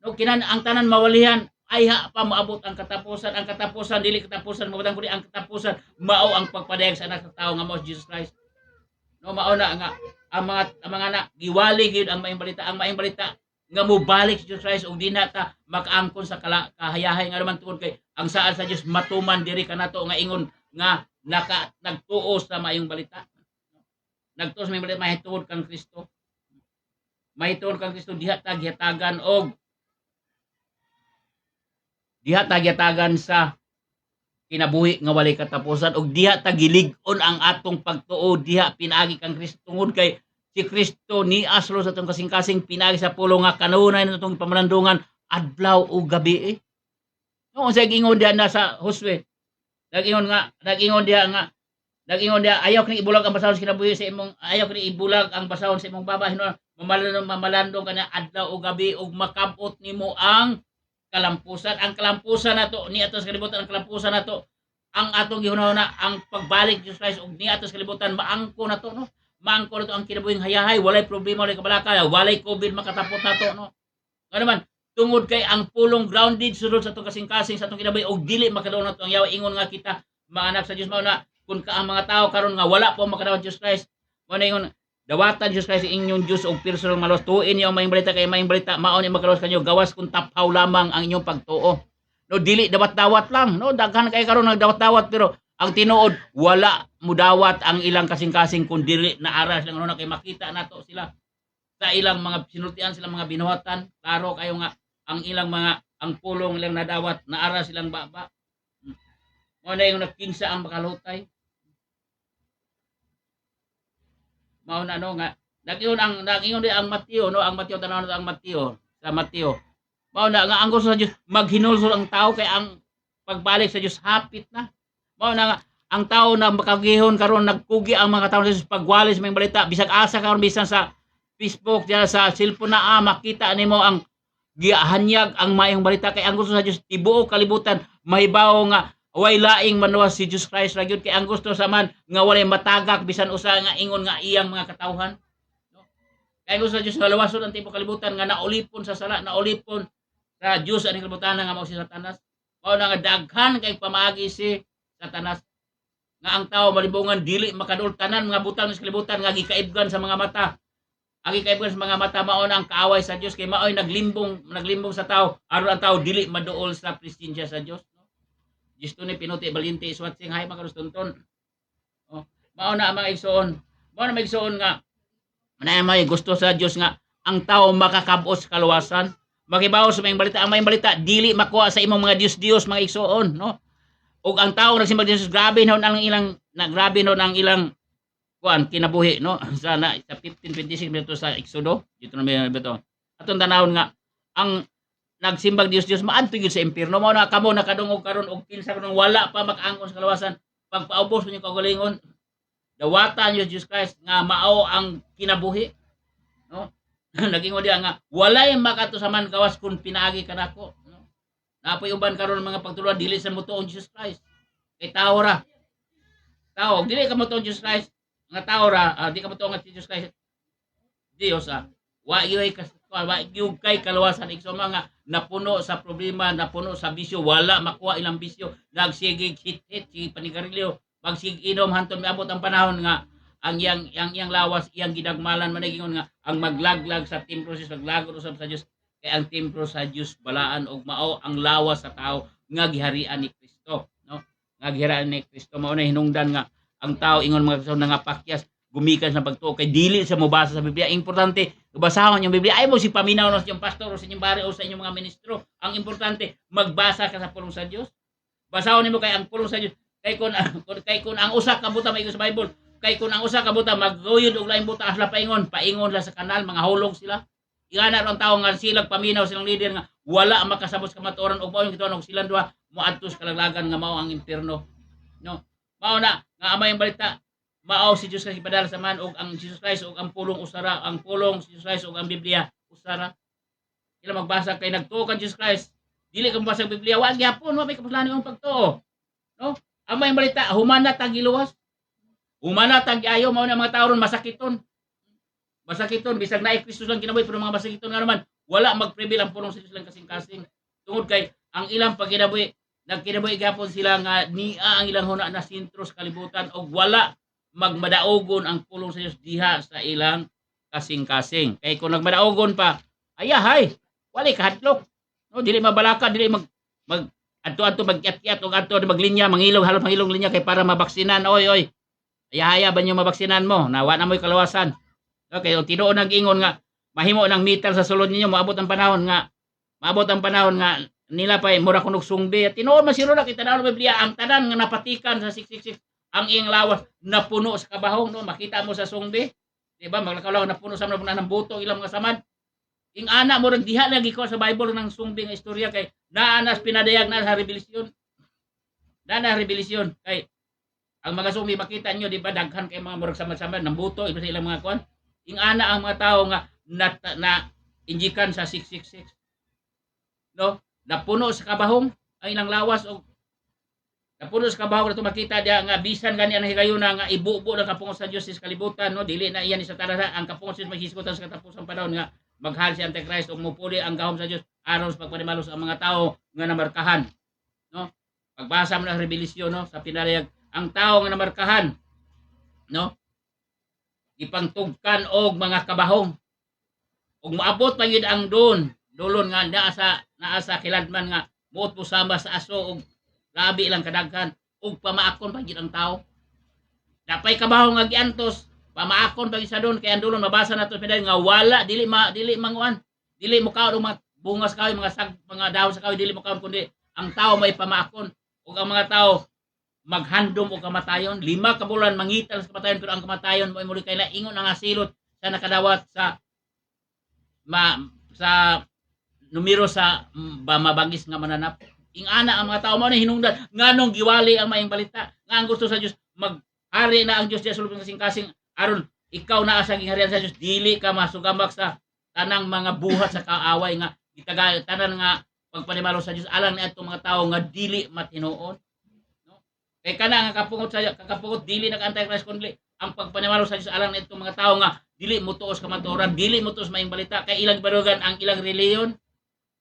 no? Kinan ang tanan mawalihan ay pa maabot ang katapusan dili katapusan mabutang kundi ang katapusan mao ang pagpadayag sa anak sa tawo nga mao Jesus Christ, no? Mao na nga ang mga anak giwali gid ang maayong balita nga mobalik si Jesus Christ og dinha ta makaangkon sa kahayahay nga naman tuod kay ang saad sa Dios matuman diri kanato nga ingon nga nagtuo sa maayong balita, nagtuo sa maayong balita mahituod kang Kristo, mahituod kang Kristo diha ta gihatagan og diha ta gihatagan sa kinabuhi nga walay katapusan og diha ta gilig-on ang atong pagtuo diha pinaagi kang Kristo tungod kay si Kristo ni aslo sa atong kasing-kasing pinaagi sa pulong nga kanunay natong pamalandungan adlaw o gabi. No sa gingon diha na sa Josue nag-ingon diha ayaw kini ibulag ang basahon sa kinabuhi sa imong ayaw kini ibulag ang basahon sa imong baba mamalandong kana adlaw o gabi og makabot nimo ang kalampusan. Ang kalampusan nato ni atos kalibutan ang kalampusan nato ang atong gihunahuna ang pagbalik Jesus Christ og ni atos kalibutan maangko nato, no? Maangko nato ang kinabuhing hayahay walay problema walay kabalaka walay COVID makatapot nato, no? Nga naman tungod kay ang pulong grounded sulod sa atong kasing-kasing sa atong kinabuhi og dili makadaw nato ang yawa ingon nga kita maanak sa Dios mao na kun ka ang mga tao karon nga wala po makadawat Jesus Christ mao na ingon dawatan Jesus Christ inyong Diyos og personal malos tuin niyo ang maayong balita kay maayong balita mao ni magkalos kanyo gawas kun taphaw lamang ang inyong pagtuo, no? Dili dawat-dawat lang, no? Daghan kay karon nagdawat-dawat pero ang tinuod wala mudawat ang ilang kasing-kasing kun dili naaras lang ano kay makita nato sila sa ilang mga sinultian silang mga binuhatan klaro kayo nga ang ilang mga ang pulong ilang nadawat naaras silang baba mao na yung nakinsa ang makalutay. Mao na no nga nag-ingon di ang Mateo, no? Ang Mateo tanaw na ang Mateo sa Mateo. Mao na nga ang gusto sa Dios maghinulsol ang tao kay ang pagbalik sa Dios hapit na. Mao na nga ang tao na makagihon karon nagpugi ang mga tao sa Dios pagwali sa mga balita bisag asa karon bisan sa Facebook diya sa cellphone na makita nimo ang gihanyag ang maayong balita kay ang gusto sa Dios tibuok kalibutan mahibaw nga way laing manuwas si Jesus Christ ra gyud kay ang gusto sa man nga walay matagak bisan usa nga ingon nga iyang mga katawhan, no? Kay gusto sa Dios nga lawason ang tibuok kalibutan nga naulipon sa sala naulipon sa Dios ani kalibutan nga mao si Satanas. Mao na nga daghan kay pamaagi si Satanas nga ang tao malibungan dili makadul tanan mga butang sa kalibutan nga gikaibgan sa mga mata. Ang gikaibgan sa mga mata mao na ang kaaway sa Dios kay maoy naglimbong sa tao aron ang tao dili maduol sa presensya sa Dios. No? Gisto ni pinuti balinti iswat sing hay makarustonton. Oh, mao na ang mga igsoon. Mao na magsoon nga may gusto sa Dios nga ang tao makakabot sa kaluwasan. Makibaw sa mayong balita, ang mayong balita dili makuha sa imong mga Dios mga igsoon, no? Og ang tao nagsimbag Jesus grabe noon ang ilang grabe noon ang ilang kuan kinabuhi no sa 15:26 minuto sa Exodo dito na may beto aton tanawon nga ang nagsimbag Dios maadto gyud sa impierno mao na kamo nakadungog karon og kinsa kuno wala pa makaangkon sa kalawasan pagpaubos ninyo kaugalingon dawatan niyo Jesus Christ nga mao ang kinabuhi no nagingon diha nga walay makato sa man kawas kun pinaagi kanako no napoy uban karon mga pagtuluan dili sa mutuon Jesus Christ kay tao ra tao dili ka mutuon Jesus Christ nga tao ra di ka mutuon nga Jesus Christ Dios wa gyud kay kaluwasan igso mga napuno sa problema napuno sa bisyo wala makuha ilang bisyo nagsigig hit si panigarilyo pagsig inom hantud miabot ang panahon nga ang yang lawas iyang gidagmalan managingon nga ang maglaglag sa templo sa maglagod usab sa Dios kay ang templo sa Dios balaan og mao ang lawas sa tao nga giharian ni Kristo no nga giharian ni Kristo mao na hinungdan nga ang tao ingon mga kasod nga pakyas gumikan sa pagtuo kay dili sa mobasa sa Biblia importante basahon yung Biblia ay mo si paminaw no sa inyong pastor o sa inyong bari o sa inyong mga ministro ang importante magbasa ka sa pulong sa Dios basahon nimo kay ang pulong sa Dios kay kun ang usa ka buta may sa Bible kay kun ang usa ka buta magguyod og lain buta asla paingon la sa kanal mga hulog sila ingana ron tawo nga sila paminaw silang leader nga wala makasabot sa matuoran og mao yung gituon og silang duha moadto sa kalaglagan nga mao ang impierno no mao na nga amay ang balita mao si Dios Christ ipadala sa man og ang Jesus Christ og ang pulong usara ang pulong si Jesus Christ og ang Biblia usara sila magbasa kay nagtuo kan Jesus Christ dili ka magbasa ang Biblia wa gyapon wa may kapaslan imong pagtuo no amay ang balita humana tag giluwas humana tag ayo mao na mga tawo ron masakiton bisag naay Kristo lang kinabuhi pero mga masakiton nga naman wala magprevail ang pulong sa Dios lang kasing-kasing tungod kay ang ilang pagkinabuhi nagkinabuhi gyapon sila nga niya ang ilang huna na sentro sa kalibutan og wala magmadaogon ang pulong sa Dios diha sa ilang kasing-kasing kay kung nagmadaogon pa ayahay wala kahadlok no dili mabalaka dili mag adto magyat-yat og adto maglinya mangilog halop mangilog linya kay para mabaksinan oy ayahaya ba nyo mabaksinan mo nawa na mo'y kalawasan okay o tinuon nag-ingon nga mahimo ng meter sa sulod ninyo maabot ang panahon nga nila pa mura kunog sungbi tinuon man siro na kita na Biblia ang tanan nga napatikan sa 666 ang iyang lawas napuno sa kabahong no makita mo sa sungbi di ba maglakaw napuno sa mga ng buto ilang mga samad ing ana mo rag diha lagi ko sa Bible ng sungbi nga istorya kay naanas pinadayag na sa rebelisyon kay ang mga sungbi makita nyo di ba daghan kay mga murag samad-samad ng buto iba sa ilang mga kuan ing ana ang mga tao nga na injikan sa 666 no napuno sa kabahong ang ilang lawas o napuno sa kabahong na makita dia nga bisan gani ang higayuna nga ibubo ng kapungon sa Dios sa kalibutan no dili na iyan sa tarasa ang kapungon sa Dios maghisgutan sa katapusang panahon nga maghal si Antichrist o mupuli ang gahom sa Dios aron sa pagpanimalos ang mga tao nga namarkahan no pagbasa mo ng rebelisyon no sa pinarayag ang tao nga namarkahan no ipangtugkan og mga kabahong ug maabot pa gyud ang dulon nga naa sa kiladman nga muot po sama sa aso og labi lang kadaghan ug pamaakon pa gyud ang tao dapay kabahong nga giantos pamaakon pa gyud sa don kay ang dulon mabasa nato pinay nga wala dili manguan dili mo kaon og mga bungas kahoy mga dahon sa kahoy dili mo kaon kundi ang tao may pamaakon ug ang mga tao maghandom o kamatayon 5 ka bulan mangital sa kamatayon pero ang kamatayon mo muli kay ingon ang asilot sa nakadawat sa numero sa mabagis nga mananap ing ana ang mga tao mo na hinungdan nganong giwali ang maayong balita nga ang gusto sa Dios maghari na ang Dios diya sulod kasing-kasing aron ikaw naa sa gingharian sa Dios dili ka masugambak sa tanang mga buhat sa kaaway nga tanan nga pagpanimalo sa Dios alang ni atong mga tao nga dili matinuon kay kana nga kakapungot dili nag-Antichrist kundi ang pagpanimalo sa Dios alang nitong mga tao nga dili motuos kamatuoran dili motuos maayong balita kay ilang barugan ang ilang reliyon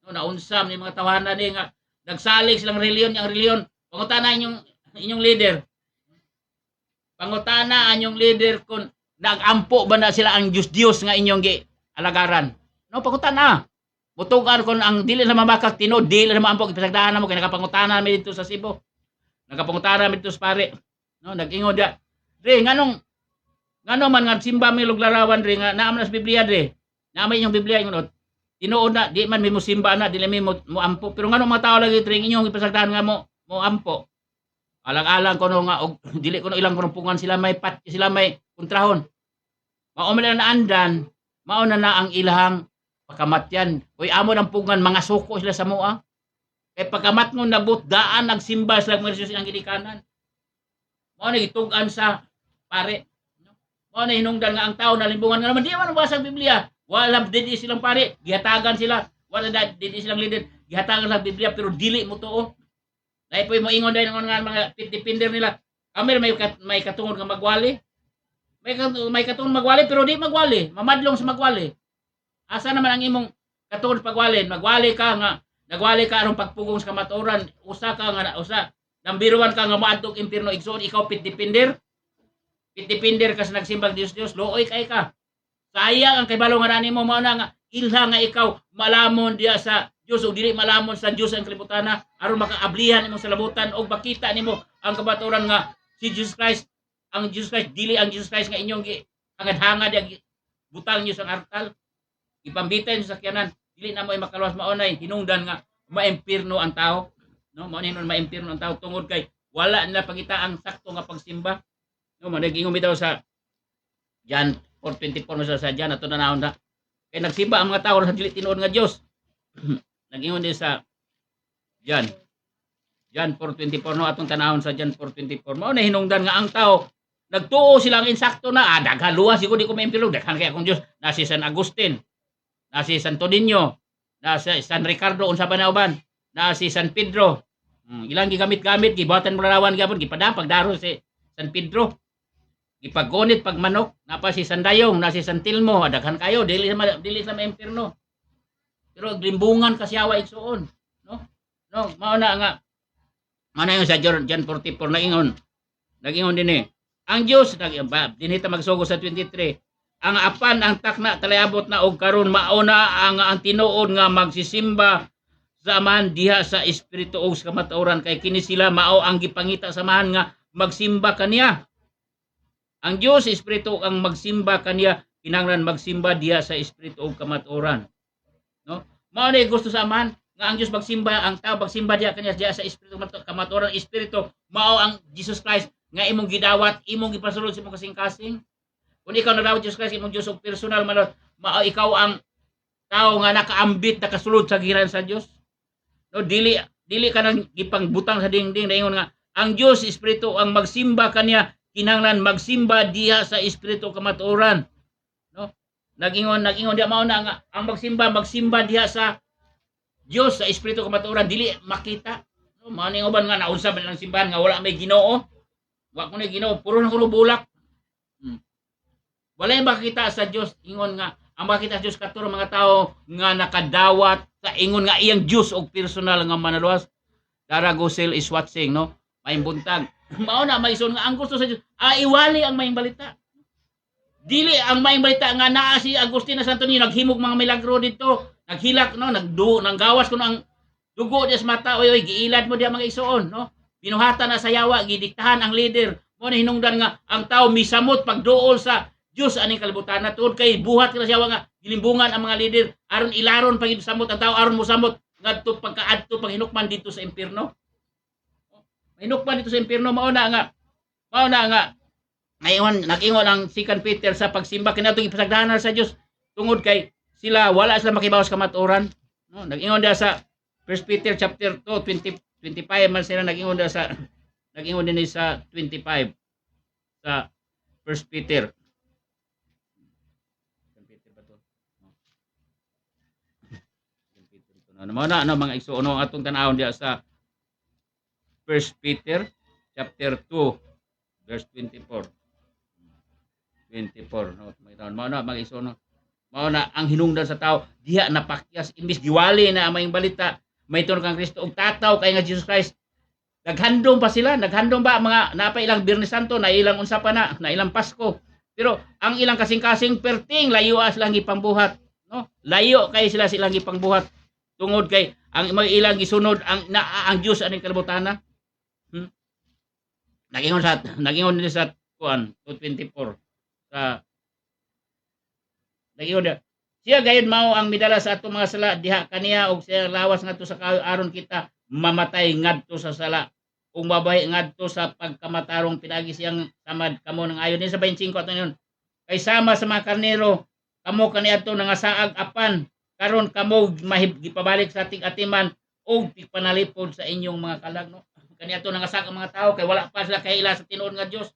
no naunsam ni mga tawanan ni nga nagsalig silang reliyon ang reliyon pangutana inyong inyong leader. Pangutana anyong leader kung nagampo ba na sila ang Diyos nga inyong alagaran. No, pangutana. Mutugan kung ang dili na mamakak tino, dili na maampok ipasagdaan mo kay nakapangutana mi dito sa Cebu. Nakapangutana mi dito sa pare. No, nag-ingon dia. Re, ngano man nga simba mi luglarawan re nga naam na sa Biblia re. Naamay inyong Biblia ingon. Tinuod na di man mi mo simba na dili mi mo ampo pero ngano mga tao lagi tre inyong ipasagdaan nga mo ampo. Alang-alang ko no nga og dili ko no ilang kurumpungan sila may sila may kontrahon. Mao man na andan, mao na ang ilahang pakamatyan. Uy amo nang pungan mga suko sila sa moa. Kay pagkamat mo nabut daan nagsimba sila mga Jesus ang gidikanan. Mao na gitugan sa pare. Mao na hinungdan nga ang tao nalimbungan nga naman di man basa ang Biblia. Wala didi silang pare, gihatagan sila. Wala didi silang leader, gihatagan sa Biblia pero dili mo tuo. Dahil po mo ingon dahil nga mga pitdipinder nila. Kami may katungod nga magwali. May katungod magwali pero di magwali. Mamadlong sa magwali. Asa naman ang imong katungod pagwali? Magwali ka nga nagwali ka aron pagpugong sa kamatuoran. Usa ka nga usa. Nambiruan ka nga moadtog impierno igsoon ikaw pitdipinder. Pitdipinder ka sa nagsimbang Dios. Looy kay ka. Sayang ang kibalo nga nani mo mao na nga ilha nga ikaw malamon diya sa Dios o dili malamon sa Dios ang kalibutan aron makaablihan nimo sa labutan o makita nimo ang kabaturan nga si Jesus Christ ang Jesus Christ dili ang Jesus Christ nga inyong hangad-hangad butang niyo sa artal ipambitan niyo sa sakyanan dili na mo ay makaluwas maunay hinungdan nga maimpierno ang tao no mao hinon maimpierno ang tao tungod kay wala nila pangita ang sakto nga pagsimba no managingom bitaw sa John 4:24 sa John ato na naon na kay nagsimba ang mga tao sa dili tinuod nga Dios nag-ingon din sa John 4:24 no atong tanahon sa John 4:24 mao na hinungdan nga ang tao nagtuo silang insakto na daghan luwas siguro di ko maimpilo daghan kay akong Dios na si San Agustin na si Santo Niño na si San Ricardo unsa ba na uban na si San Pedro ilang gigamit-gamit gibuhatan mo larawan gyapon pagdaro si San Pedro gipagonit pagmanok napa si San Dayong na si San Telmo daghan kayo dili sa maimpierno pero glimbungan kasyawa igsuon no mao na nga mana yung sa John 44 nagingon din ang Dios dinhita magsugo sa 23 ang apan ang takna talayabot na og karon mao na ang tinuod nga magsisimba sa amahan diha sa espiritu ug sa kamatuoran kay kini sila mao ang gipangita sa amahan nga magsimba kaniya ang Dios espiritu ang magsimba kaniya kinahanglan magsimba diha sa espiritu ug kamatuoran no mao na gusto sa amahan nga ang Dios magsimba ang tao magsimba diha kaniya sa espiritu kamatuoran espiritu mao ang Jesus Christ nga imong gidawat imong gipasulod sa imong kasing-kasing kung ikaw nadawat Jesus Christ imong Dios og personal mao ikaw ang tao nga nakaambit nakasulod sa giran sa Dios no dili ka nang gipangbutang sa dingding daingon nga ang Dios espiritu ang magsimba kaniya kinahanglan magsimba diha sa espiritu kamatuoran no nagingon dia mao na nga ang magsimba diha sa Dios sa espiritu kamatuoran dili makita no mao ning uban nga naunsa man ang simbahan nga wala may Ginoo wa kuno Ginoo puro na kuno bulak wala makita sa Dios ingon nga ang makita sa Dios katuro mga tao nga nakadawat sa ingon nga iyang Dios og personal nga manaluwas Daragosel is watching no may buntag mao na maison nga ang gusto sa Dios iwali ang maayong balita dili ang maayong balita nga naa si Agustina Santo Niño naghimog mga milagro dito naghilak no nanggawas kuno ang dugo diya sa mata oy giilad mo diya mga isuon no binuhatan na sa yawa gidiktahan ang leader mo na hinungdan nga ang tao misamot pagduol sa Dios aning kalibutan na tuod kay buhat ka sa yawa nga gilimbungan ang mga leader aron ilaron pag samot ang tao aron mosamot ngadto pagkaadto pag hinukman dito sa impierno hinukman dito sa impierno mao na nga ngayon nag-ingon ang 2 Peter sa pagsimba kinato ipasagdahanan sa Dios tungod kay sila wala sila makibawas kamatuoran no nag-ingon dia sa 1 Peter chapter 2 25 man sila nag-ingon dia sa nag-ingon din sa 25 sa 1 Peter mao na mga igsoon ang atong tan-awon dia sa 1 Peter chapter 2 verse 24 no mao na mga igsoon mao na ang hinungdan sa tao diha napakyas imbis giwali na ang mayong balita may tunog kang Kristo og tataw kay nga Jesus Christ Naghandom pa sila, naghandom ba mga napa ilang Biyernes Santo, na ilang unsa pa na ilang Pasko. Pero ang ilang kasing-kasing perting layo silang gipangbuhat, no? Layo kay sila silang gipangbuhat tungod kay ang mga ilang gisunod ang Dios aning kalibutan na. Nagingon din sa kuan 224 sa nagingon siya gayud mao ang midala sa atong mga sala diha kaniya og siya lawas ngadto sa kahoy aron kita mamatay ngadto sa sala ug mabahi ngadto sa pagkamatarong pinagi siyang samad kamo nang ayon din sa 25 ato yon kay sama sa mga karnero kamo kaniadto nangasaag apan karon kamo gipabalik sa ating atiman og tigpanalipod sa inyong mga kalag, no? Kaniadto nangasaag ang mga tao kay wala pa sila kaila sa tinuod nga Dios.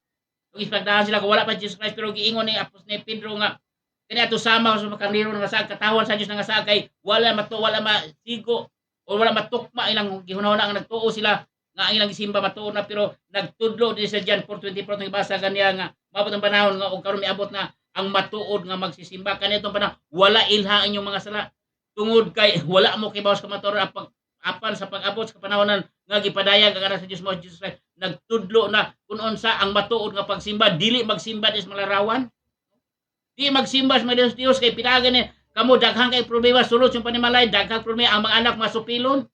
Ug ispagdahan sila kay wala pa Jesus Christ pero giingon ni Apostol ni Pedro nga kaniadto sama sa mga karnero nangasaag katawan sa Dios nangasaag kay wala masigo o wala matukma ilang gihunahuna ang nagtuo sila nga ang ilang gisimba matuo na pero nagtudlo din sa John 4:24 nga basa kaniya nga maabot ang panahon nga og karon miabot na ang matuod nga magsisimba kaniadtong panahon wala ilha inyong mga sala tungod kay wala mo kay bawas ka matuod apan sa pag-abot sa panahonan nga gipadayag ang anak sa Dios mo Jesus Christ nagtudlo na kun unsa ang matuod nga pagsimba dili magsimba dis malarawan di magsimba sa mga Dios kay pinagan ni kamo daghang kay problema sulod yung panimalay daghang problema ang mga anak masupilon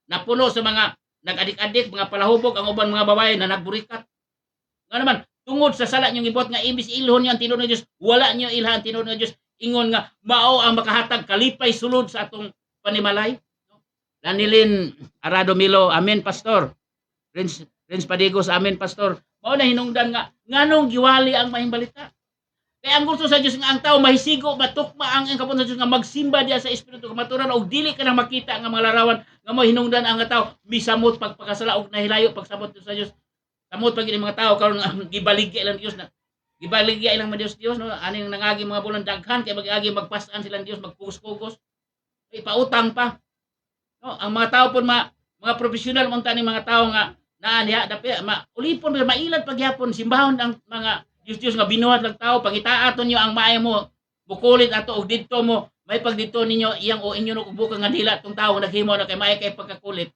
napuno sa mga nag-adik-adik mga palahubog ang uban mga babae na nagburikat nga naman tungod sa sala niyong ibot nga imbis ilhon niyo ang tinuod nga Dios wala niyo ilha ang tinuod nga Dios ingon nga mao ang makahatag kalipay sulod sa atong panimalay. Danilin Arado Milo, amen pastor. Renz Padigos, amen pastor. Mao na hinungdan nga nganong giwali ang mahing balita. Kaya ang gusto sa Dios nga ang tao mahisigo matukma ang kabon sa Dios nga magsimba diya sa espiritu kamaturan og dili ka na makita nga mga larawan nga mo hinungdan ang tao misamot pagpakasala og nahilayo pagsamot sa Dios. Samot pag mga tao karon nga gibaligya ilang Dios na gibaligya ilang mga Dios no aning nangagi mga bulan daghan kay magagi magpasan silang Dios magkugos-kugos. Ipautang pa. No, ang mga tao pon mga professional unta ni mga tao nga naa diha dapi ulipon mailad pagyapon simbahon ang mga Diyos nga binuhat lang tao pangitaaton niyo ang maay mo bukulit ato og didto mo may pagdito ninyo iyang o inyo no bukang nga dila tong tao naghimo na kay maay kay pagkakulit.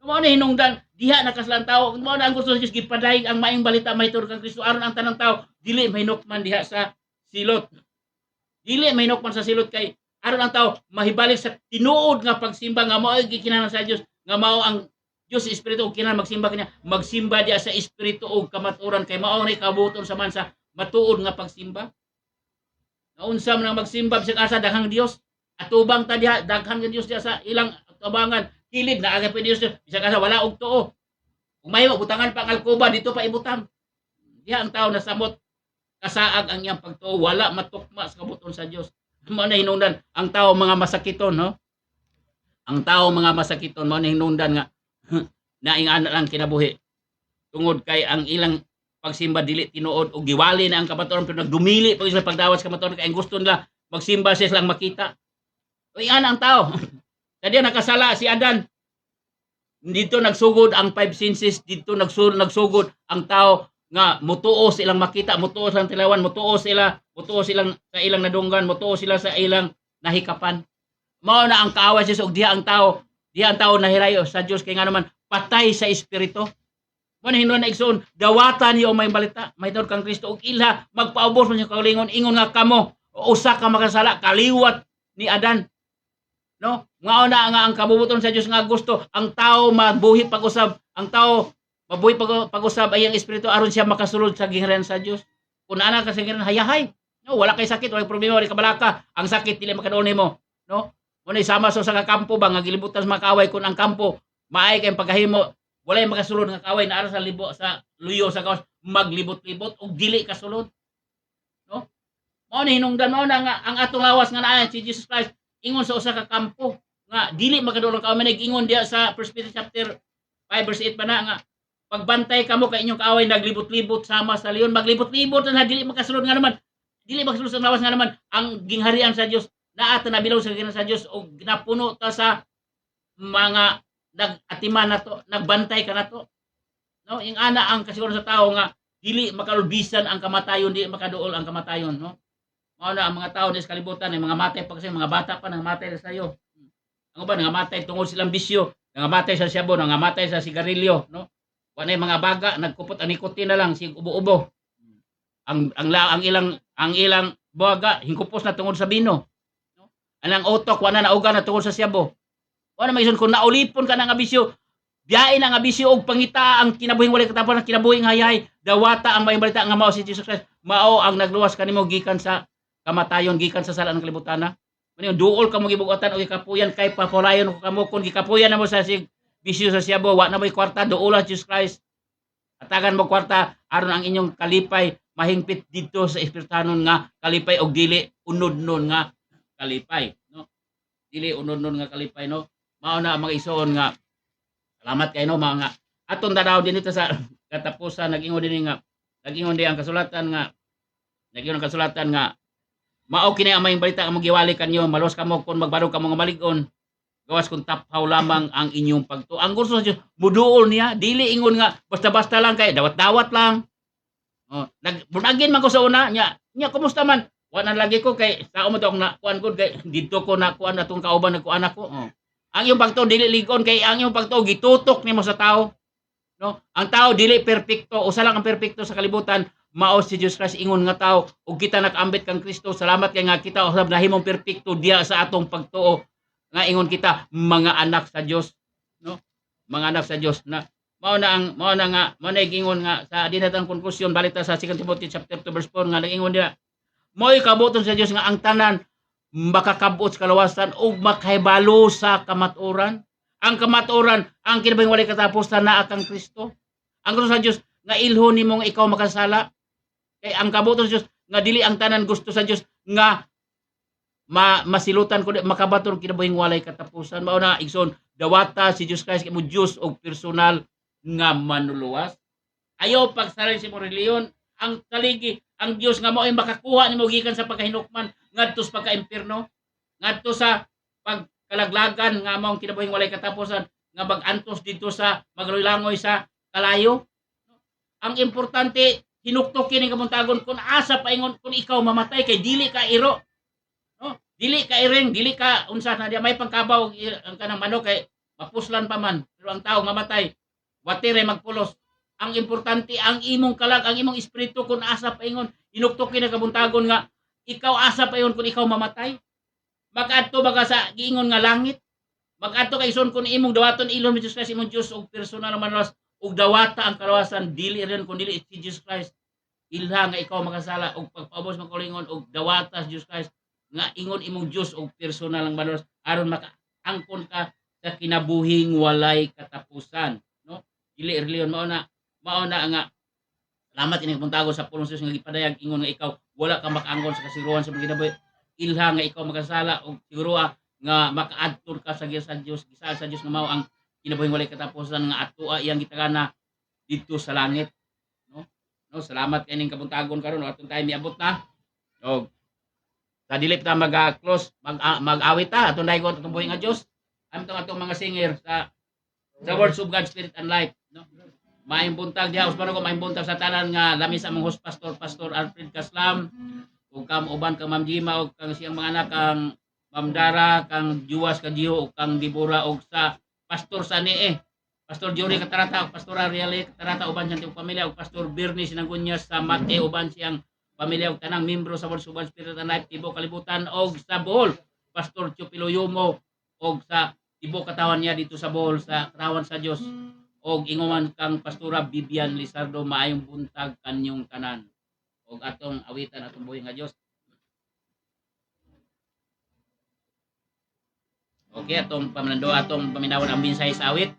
Mao na hinungdan diha nakaslan tao mao na ang gusto sa Dios gipadayag ang maayong balita may tur kang Kristo aron ang tanang tao dili mahinukman diha sa silot. Dili mahinukman sa silot kay aron ang tao mahibalik sa tinuod nga pagsimba nga mao gikinahanglan sa Dios nga mao ang Dios espiritu ug kinahanglan magsimba kaniya magsimba diya sa espiritu ug kamatuoran kay mao ni kabuton sa man sa matuod nga pagsimba. Naunsa man magsimba bisag asa daghang Dios atubang ta diha daghan nga Dios diya sa ilang tubangan kilid na aga pa Dios bisag asa wala og tuo. Kung may butangan pa ang alkoba dito pa ibutang. Diha ang tao nasamot kasaag ang iyang pagtuo wala matukma sa kabuton sa Dios. Mao na hinungdan ang tao mga masakiton no ang tao mga masakiton mao na hinungdan nga naingana lang kinabuhi tungod kay ang ilang pagsimba dili tinuod og giwali na ang kamatuoran pero nagdumili pag sila pagdawas kamatuoran kay ang gusto nila magsimba siya lang makita o ingana ang tao kaya nakasala si Adan dito nagsugod ang 5 senses dito nagsugod ang tao nga mutuo silang makita, mutuo silang tilawan, mutuo silang sa ilang nadunggan, mutuo sila sa ilang nahikapan. Mao na ang kaaway sa og diha ang tao nahirayo sa Dios kay nga naman patay sa espiritu. Mo na hinungdan na igsoon, dawatan niyo may balita, may tawag kang Kristo og ilha magpaubos man siya kaulingon ingon nga kamo usa ka makasala kaliwat ni Adan. No? Ngao na nga ang kabubuton sa Dios nga gusto ang tao magbuhi pag-usab, ang tao mabuhi pag-usab ay ang espiritu aron siya makasulod sa gingharian sa Dios. Kung ana ka sa gingharian hayahay, no, wala kay sakit, wala problema, wala kabalaka. Ang sakit dili makaduol nimo, no? Mo na sama sa kampo ba nga gilibutan sa mga kaaway kun ang kampo maay kay pagahimo, wala yung makasulod nga kaaway na ara sa luyo sa kawas maglibot-libot og dili kasulod. No? Mao ni hinungdan mao na nga ang atong lawas nga naa si Jesus Christ ingon sa usa ka kampo nga dili makaduol ang kaaway ingon diha sa 1 Peter chapter 5 verse 8 pa na nga pagbantay kamo kay inyong kaaway naglibot-libot sama sa leon maglibot-libot na dili makasulod nga naman dili makasulod sa lawas nga naman ang gingharian sa Dios naa ta nabilaw sa gingharian sa Dios og napuno ta sa mga nag-atiman nato nagbantay ka nato no ing ana ang kasiguran sa tao nga dili makalbisan ang kamatayon dili makaduol ang kamatayon no mao na ang mga tao sa kalibutan ay mga matay pa kasi mga bata pa nang matay sa iyo ang uban nga matay tungod silang bisyo nangamatay sa siyabo, nangamatay sa sigarilyo, no? Wala mga baga, nagkupot ang nikotin na lang, sig ubo-ubo. Ang ilang baga, hingkupos na tungod sa bino. No? Anang utok, wala na nauga na tungod sa siyabo. Wala may kung naulipon ka ng abisyo, biyain ang abisyo og pangita ang kinabuhing walay katapos ng kinabuhing hayay, dawata ang may balita nga mao si Jesus Christ, mao ang nagluwas kanimo gikan sa kamatayon, gikan sa sala ng kalibutan na. Maning duol ka mo gibugatan og ikapuyan kay papulayon ko kamo kun gikapuyan na mo sa bisyo sa siyabo, wa na mo'y kwarta duola Jesus Christ. Atagan mo kwarta aron ang inyong kalipay mahingpit dito sa espiritanon nga kalipay og dili unod-non nga kalipay, no? Dili unod-non nga kalipay, no? Mao na ang mga isuon nga salamat kay no mga aton tanaw din ito sa katapusan nag-ingon din nga nag-ingon din ang kasulatan nga mao kini ang may balita nga magiwali kanyo malos kamo kun magbarog kamo nga malig-on gawas kung taphaw lamang ang inyong pagtuo. Ang gusto sa Diyos muduol niya dili ingon nga basta-basta lang kay dawat-dawat lang. Oh, bunagin man ko sa una nya kumusta man? Wa na lagi ko kay sao mo to na kuan ko kay didto ko na kuan atong kauban nagkuan ako. Oh. Ang iyong pagtuo dili ligon kay ang iyong pagtuo gitutok nimo sa tao. No? Ang tao dili perpekto, usa lang ang perpekto sa kalibutan, mao si Jesus Christ ingon nga tao ug kita nag-ambit kang Kristo. Salamat kay nga kita usab nahimong perpekto diya sa atong pagtuo. Nga ingon kita mga anak sa Dios, no? Mga anak sa Dios na mao na ingon nga sa dinatang konklusyon balita sa 2 Timothy chapter 2 verse 4 nga nag-ingon diha mo'y kabuton sa Dios nga ang tanan makakabot sa kalawasan ug makahibalo sa kamatuoran. Ang kamatuoran ang kinabuhing walay katapusan naa kang Kristo. Ang gusto sa Dios nga ilhon nimo nga ikaw makasala. Kay ang kabuton sa Dios nga dili ang tanan gusto sa Dios nga masilutan ko makabaton kinabuhing walay katapusan. Mao na igsoon dawata si Jesus Christ kay mo Dios og personal nga manuluwas. Ayaw pagsaray si mo reliyon ang kaligi ang Dios nga mao ay makakuha nimo gikan sa pagkahinukman ngadto sa pagka-impierno, ngadto sa pagkalaglagan nga maong kinabuhing walay katapusan nga mag-antos dito sa maglulangoy sa kalayo. Ang importante hinuktokin ning kamuntagon kung asa paingon kung ikaw mamatay kay dili ka iro. No? Dili ka iring, dili ka unsa na may pangkabaw ang kanang manok kay mapuslan pa man. Pero ang tao mamatay, watire magpulos. Ang importante ang imong kalag, ang imong espiritu kung asa paingon hinuktokin ang kabuntagon nga ikaw asa paingon kung ikaw mamatay. Mag-adto baga sa giingon nga langit. Mag-adto kay ison kung imong dawaton ilon ni Jesus Christ imong Dios og personal nga manluwas ug dawata ang kalawasan dili rin kun dili si Jesus Christ. Ilha nga ikaw makasala og pagpaubos magkulingon og dawata si Jesus Christ nga ingon imong Dios og personal nga manluwas aron makaangkon ka sa kinabuhing walay katapusan, no? Dili reliyon mao na nga salamat ining puntago sa pulong Dios nga gipadayag ingon nga ikaw wala ka makaangkon sa kasiruan sa mga kinabuhi. Ilha nga ikaw makasala og siguro nga makaadto ka sa Dios gisa sa Dios nga mao ang kinabuhing walay katapusan nga atua iyang gitagana dito sa langit, no? Salamat kay ning kabuntagon karon atong tayo miabot na. Og sa dili ta mag-close mag-awit ta atong daygon atong buhing nga Dios. Atong mga singer sa Words of God Spirit and Life, no? Maayong buntag diha usban ko maayong buntag sa tanan nga lamis among host pastor Alfred Caslam ug kam uban kang Ma'am Jima ug kang siyang mga anak kang Ma'am Dara kang Juwas Kajiho ug kang Dibora ug sa pastor sa Pastor Jory Katarata ug Pastor Ariel Katarata uban siyang pamilya ug Pastor Bernie Sinangunyas sa Mate uban siyang pamilya ug tanang membro sa Words of God Spirit and Life Tibo Kalibutan ug sa Bohol Pastor Chupilo Yumo ug sa Tibo katawan niya dito sa Bohol sa katawan sa Dios og inguman kang Pastora Bibian Lizardo maayong buntag kanyong tanan og atong awitan atong buhing nga Dios. Okay, atong pamanando atong paminawon ang mensahe sa awit.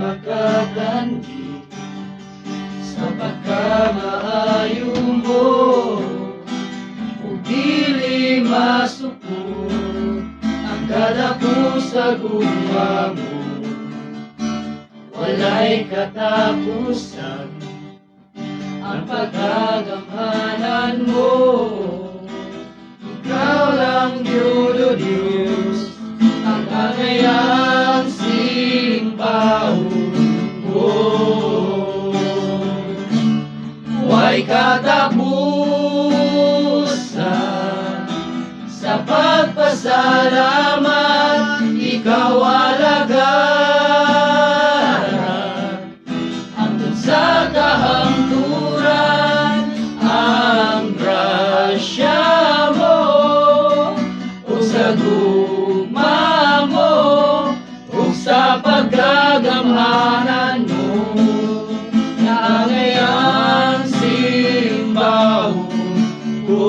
Makaganti sa pagkamaayo mo ug dili masupot ang kadapusa gugma mo walay katapusan ang pagkagamhanan mo ikaw lang Diyos ang kagaya Huwag katapusan sa pagpasalamat, ikaw alagaran hangtod sa kahangturan. Ang grasya mo o sa gugma mo o sa pagkagamhanan mo, na ngayang simbahon ko.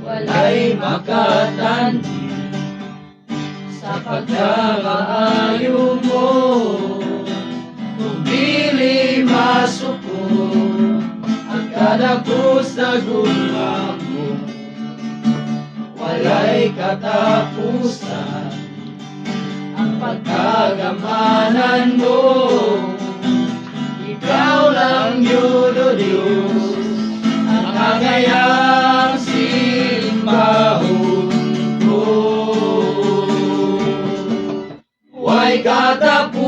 Walay makatandi sa pagkakaayo mo, kung dili masuko ang kadako sa gugma mo. Walay katapusan ang pagkagamhanan mo, ikaw lang yun o Diyos, ang kagayang simbahon ko. Huwag katapusan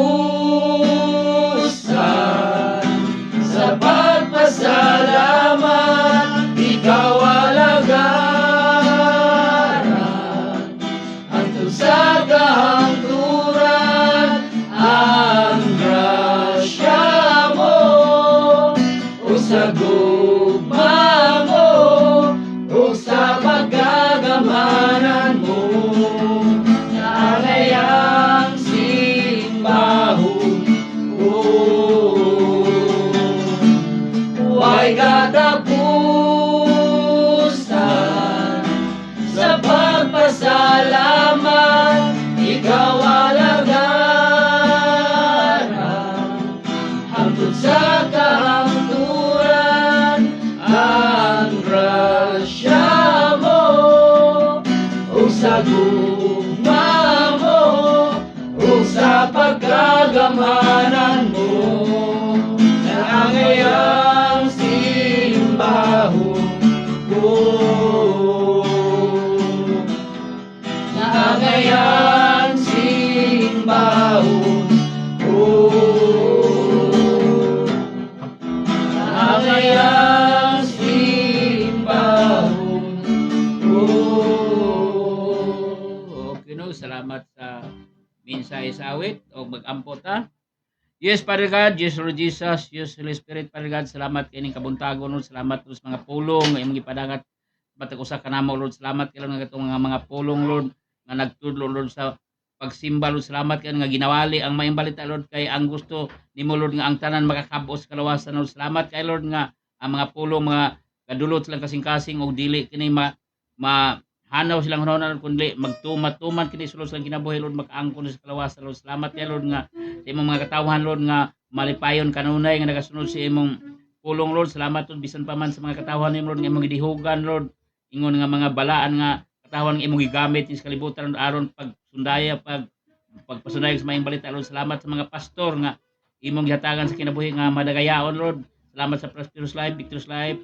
sa pagpasalamat, ikaw alagaran hangtod sa kahangturan. Ang grasya mo o sa gugma mo o sa pagkagamanan mo, na ngayang simbahon ko. Huwag katapusan sa pagpasalamat, ikaw alagaran hangtod sa kahangturan. Ang grasya mo o sa gugma mo o sa pagkagamhanan mo, na ngayang simbahon ko. Na ngayang simbahon ko. Na ngayang simbahon ko. Okay no, salamat sa mensahe sa awit o mag-ampot ha. Yes, Father God, yes, Lord Jesus, yes, Holy Spirit, Father God, salamat kining kabuntagon, Lord, salamat Lord, sa mga pulong, nga imong gipadangat, matag usa ka namo, Lord, salamat kayo nga itong mga pulong, Lord, nga nagtudlo, Lord, sa pagsimba, Lord, salamat kayo nga ginawali ang mayang balita, Lord, kay ang gusto nimo, Lord, nga ang tanan makakabos kalawasan, Lord, salamat kayo, Lord, nga ang mga pulong, mga kadulot silang kasing-kasing o dili kini hanaw silang honon kundi magtumat-tuman kini sulod silang kinabuhi, Lord, makaangkon sa kalawasan, Lord, salamat kayo, Lord, nga sa imong mga katawhan, Lord, nga malipayon kanunay nga nagasunod sa imong pulong, Lord, salamat, Lord, bisan pa man sa mga katawhan nimo, Lord, nga imong gidihugan, Lord, ingon nga mga balaan nga katawhan nga imong gigamit sa kalibutan, Lord, aron pagsundaya pagpasunday sa mayang balita, Lord, salamat sa mga pastor nga imong gihatagan sa kinabuhi nga madagayaon, Lord, salamat sa prosperous life, victorious life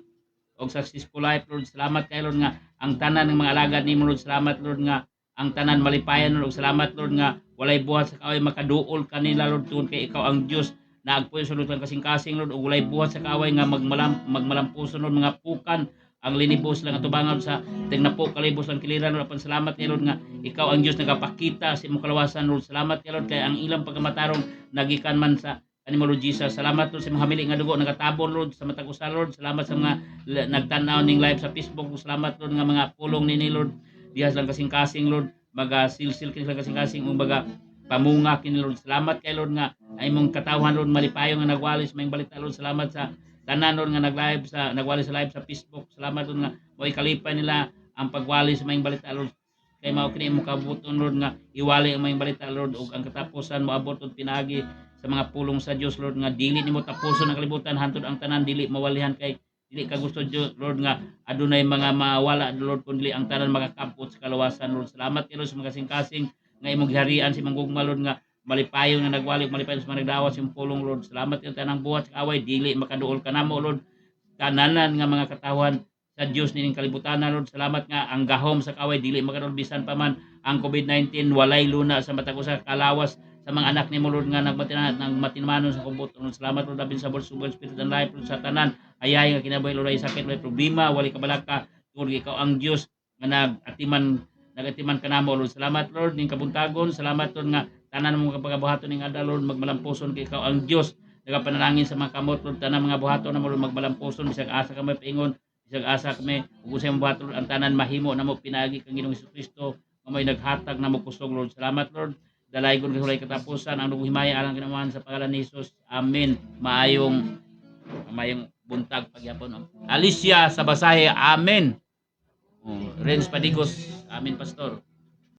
o successful life, Lord, salamat kayo, Lord, nga ang tanan ng mga alagad nimo, Lord, salamat, Lord, nga ang tanan malipayan, Lord, salamat, Lord, nga walay buhat sa kaaway makaduol kanila, Lord, tungod kay ikaw ang Dios na agpuyo sa Lord kang kasing-kasing, Lord, ug walay buhat sa kaaway nga magmalampuson, Lord, mga pukan ang linibos lang atubangan sa tingnapo kalibos lang kiliran, Lord, apan salamat kayo, Lord, nga ikaw ang Dios nagapakita sa imong kalawasan, Lord, salamat kayo, Lord, kay ang ilang pagkamatarong nagikan man sa kanimo, Lord Jesus, salamat, Lord, sa mga hamili nga dugo nagatabon, Lord, sa matag usa, Lord, salamat sa mga nagtan-aw ning live sa Facebook, salamat, Lord, nga mga pulong nini, Lord, dihas lang kasing-kasing, Lord, maga silsil kini lang kasing-kasing ug baga pamunga kini, Lord, salamat kay, Lord, nga ay mong katawhan, Lord, malipayo nga nagwalis may balita, Lord, salamat sa tanan, Lord, nga nagwali sa live sa Facebook, salamat, Lord, nga mo'y kalipay nila ang pagwali sa may balita, Lord, kay mao kini mo kabuton, Lord, nga iwali ang may balita, Lord, ug ang katapusan moabot ug pinagi sa mga pulong sa Dios, Lord, nga dili nimo tapuson ang kalibutan hantod ang tanan dili mawalihan kay dili ka gusto, Dios, Lord, nga adunay mga mawala, Lord, kundi ang tanan makakabot sa kalawasan, Lord, salamat kayo, Lord, sa mga kasing-kasing nga imong giharian si manggugma, Lord, nga malipayon nga nagwali malipayon sa mga nagdawas yung pulong, Lord, salamat kayo tanang buhat sa away dili makaduol kanamo, Lord, kananan nga mga katawan sa Dios nining kalibutan, Lord, salamat nga ang gahom sa kaway dili makaduol bisan pa man ang COVID-19 walay luna sa matag usa kalawas sa mga anak ni mo Lord nga nagmatinmanon sa kumputo. Lord, salamat Lord labin sa bulsubol spirit and life Lord sa tanan. Ayay nga kinabuhi Lord ay sakit, may problema, wali kabalaka. Lord, ikaw ang Dios nga nagatiman kanamo Lord. Salamat Lord ning kabuntagon. Salamat Lord nga tanan mo kapagabuhaton ning adlaw Lord magmalampuson kay ikaw ang Dios. Nagapanalangin sa mga kamot Lord tanan mga buhaton na mo Lord magmalampuson bisag asa kami paingon, bisag asa kami ug usay mo buhaton ang tanan mahimo namo pinagi kang Ginoong Hesukristo nga may naghatag namo kusog Lord. Salamat Lord. Dalaygon kay hulay katapusan ang himaya alang kinamahan sa pangalan ni Jesus. Amen. Maayong buntag pagyapon. Alicia sa basahe. Amen. Renz Padigos. Amen, Pastor.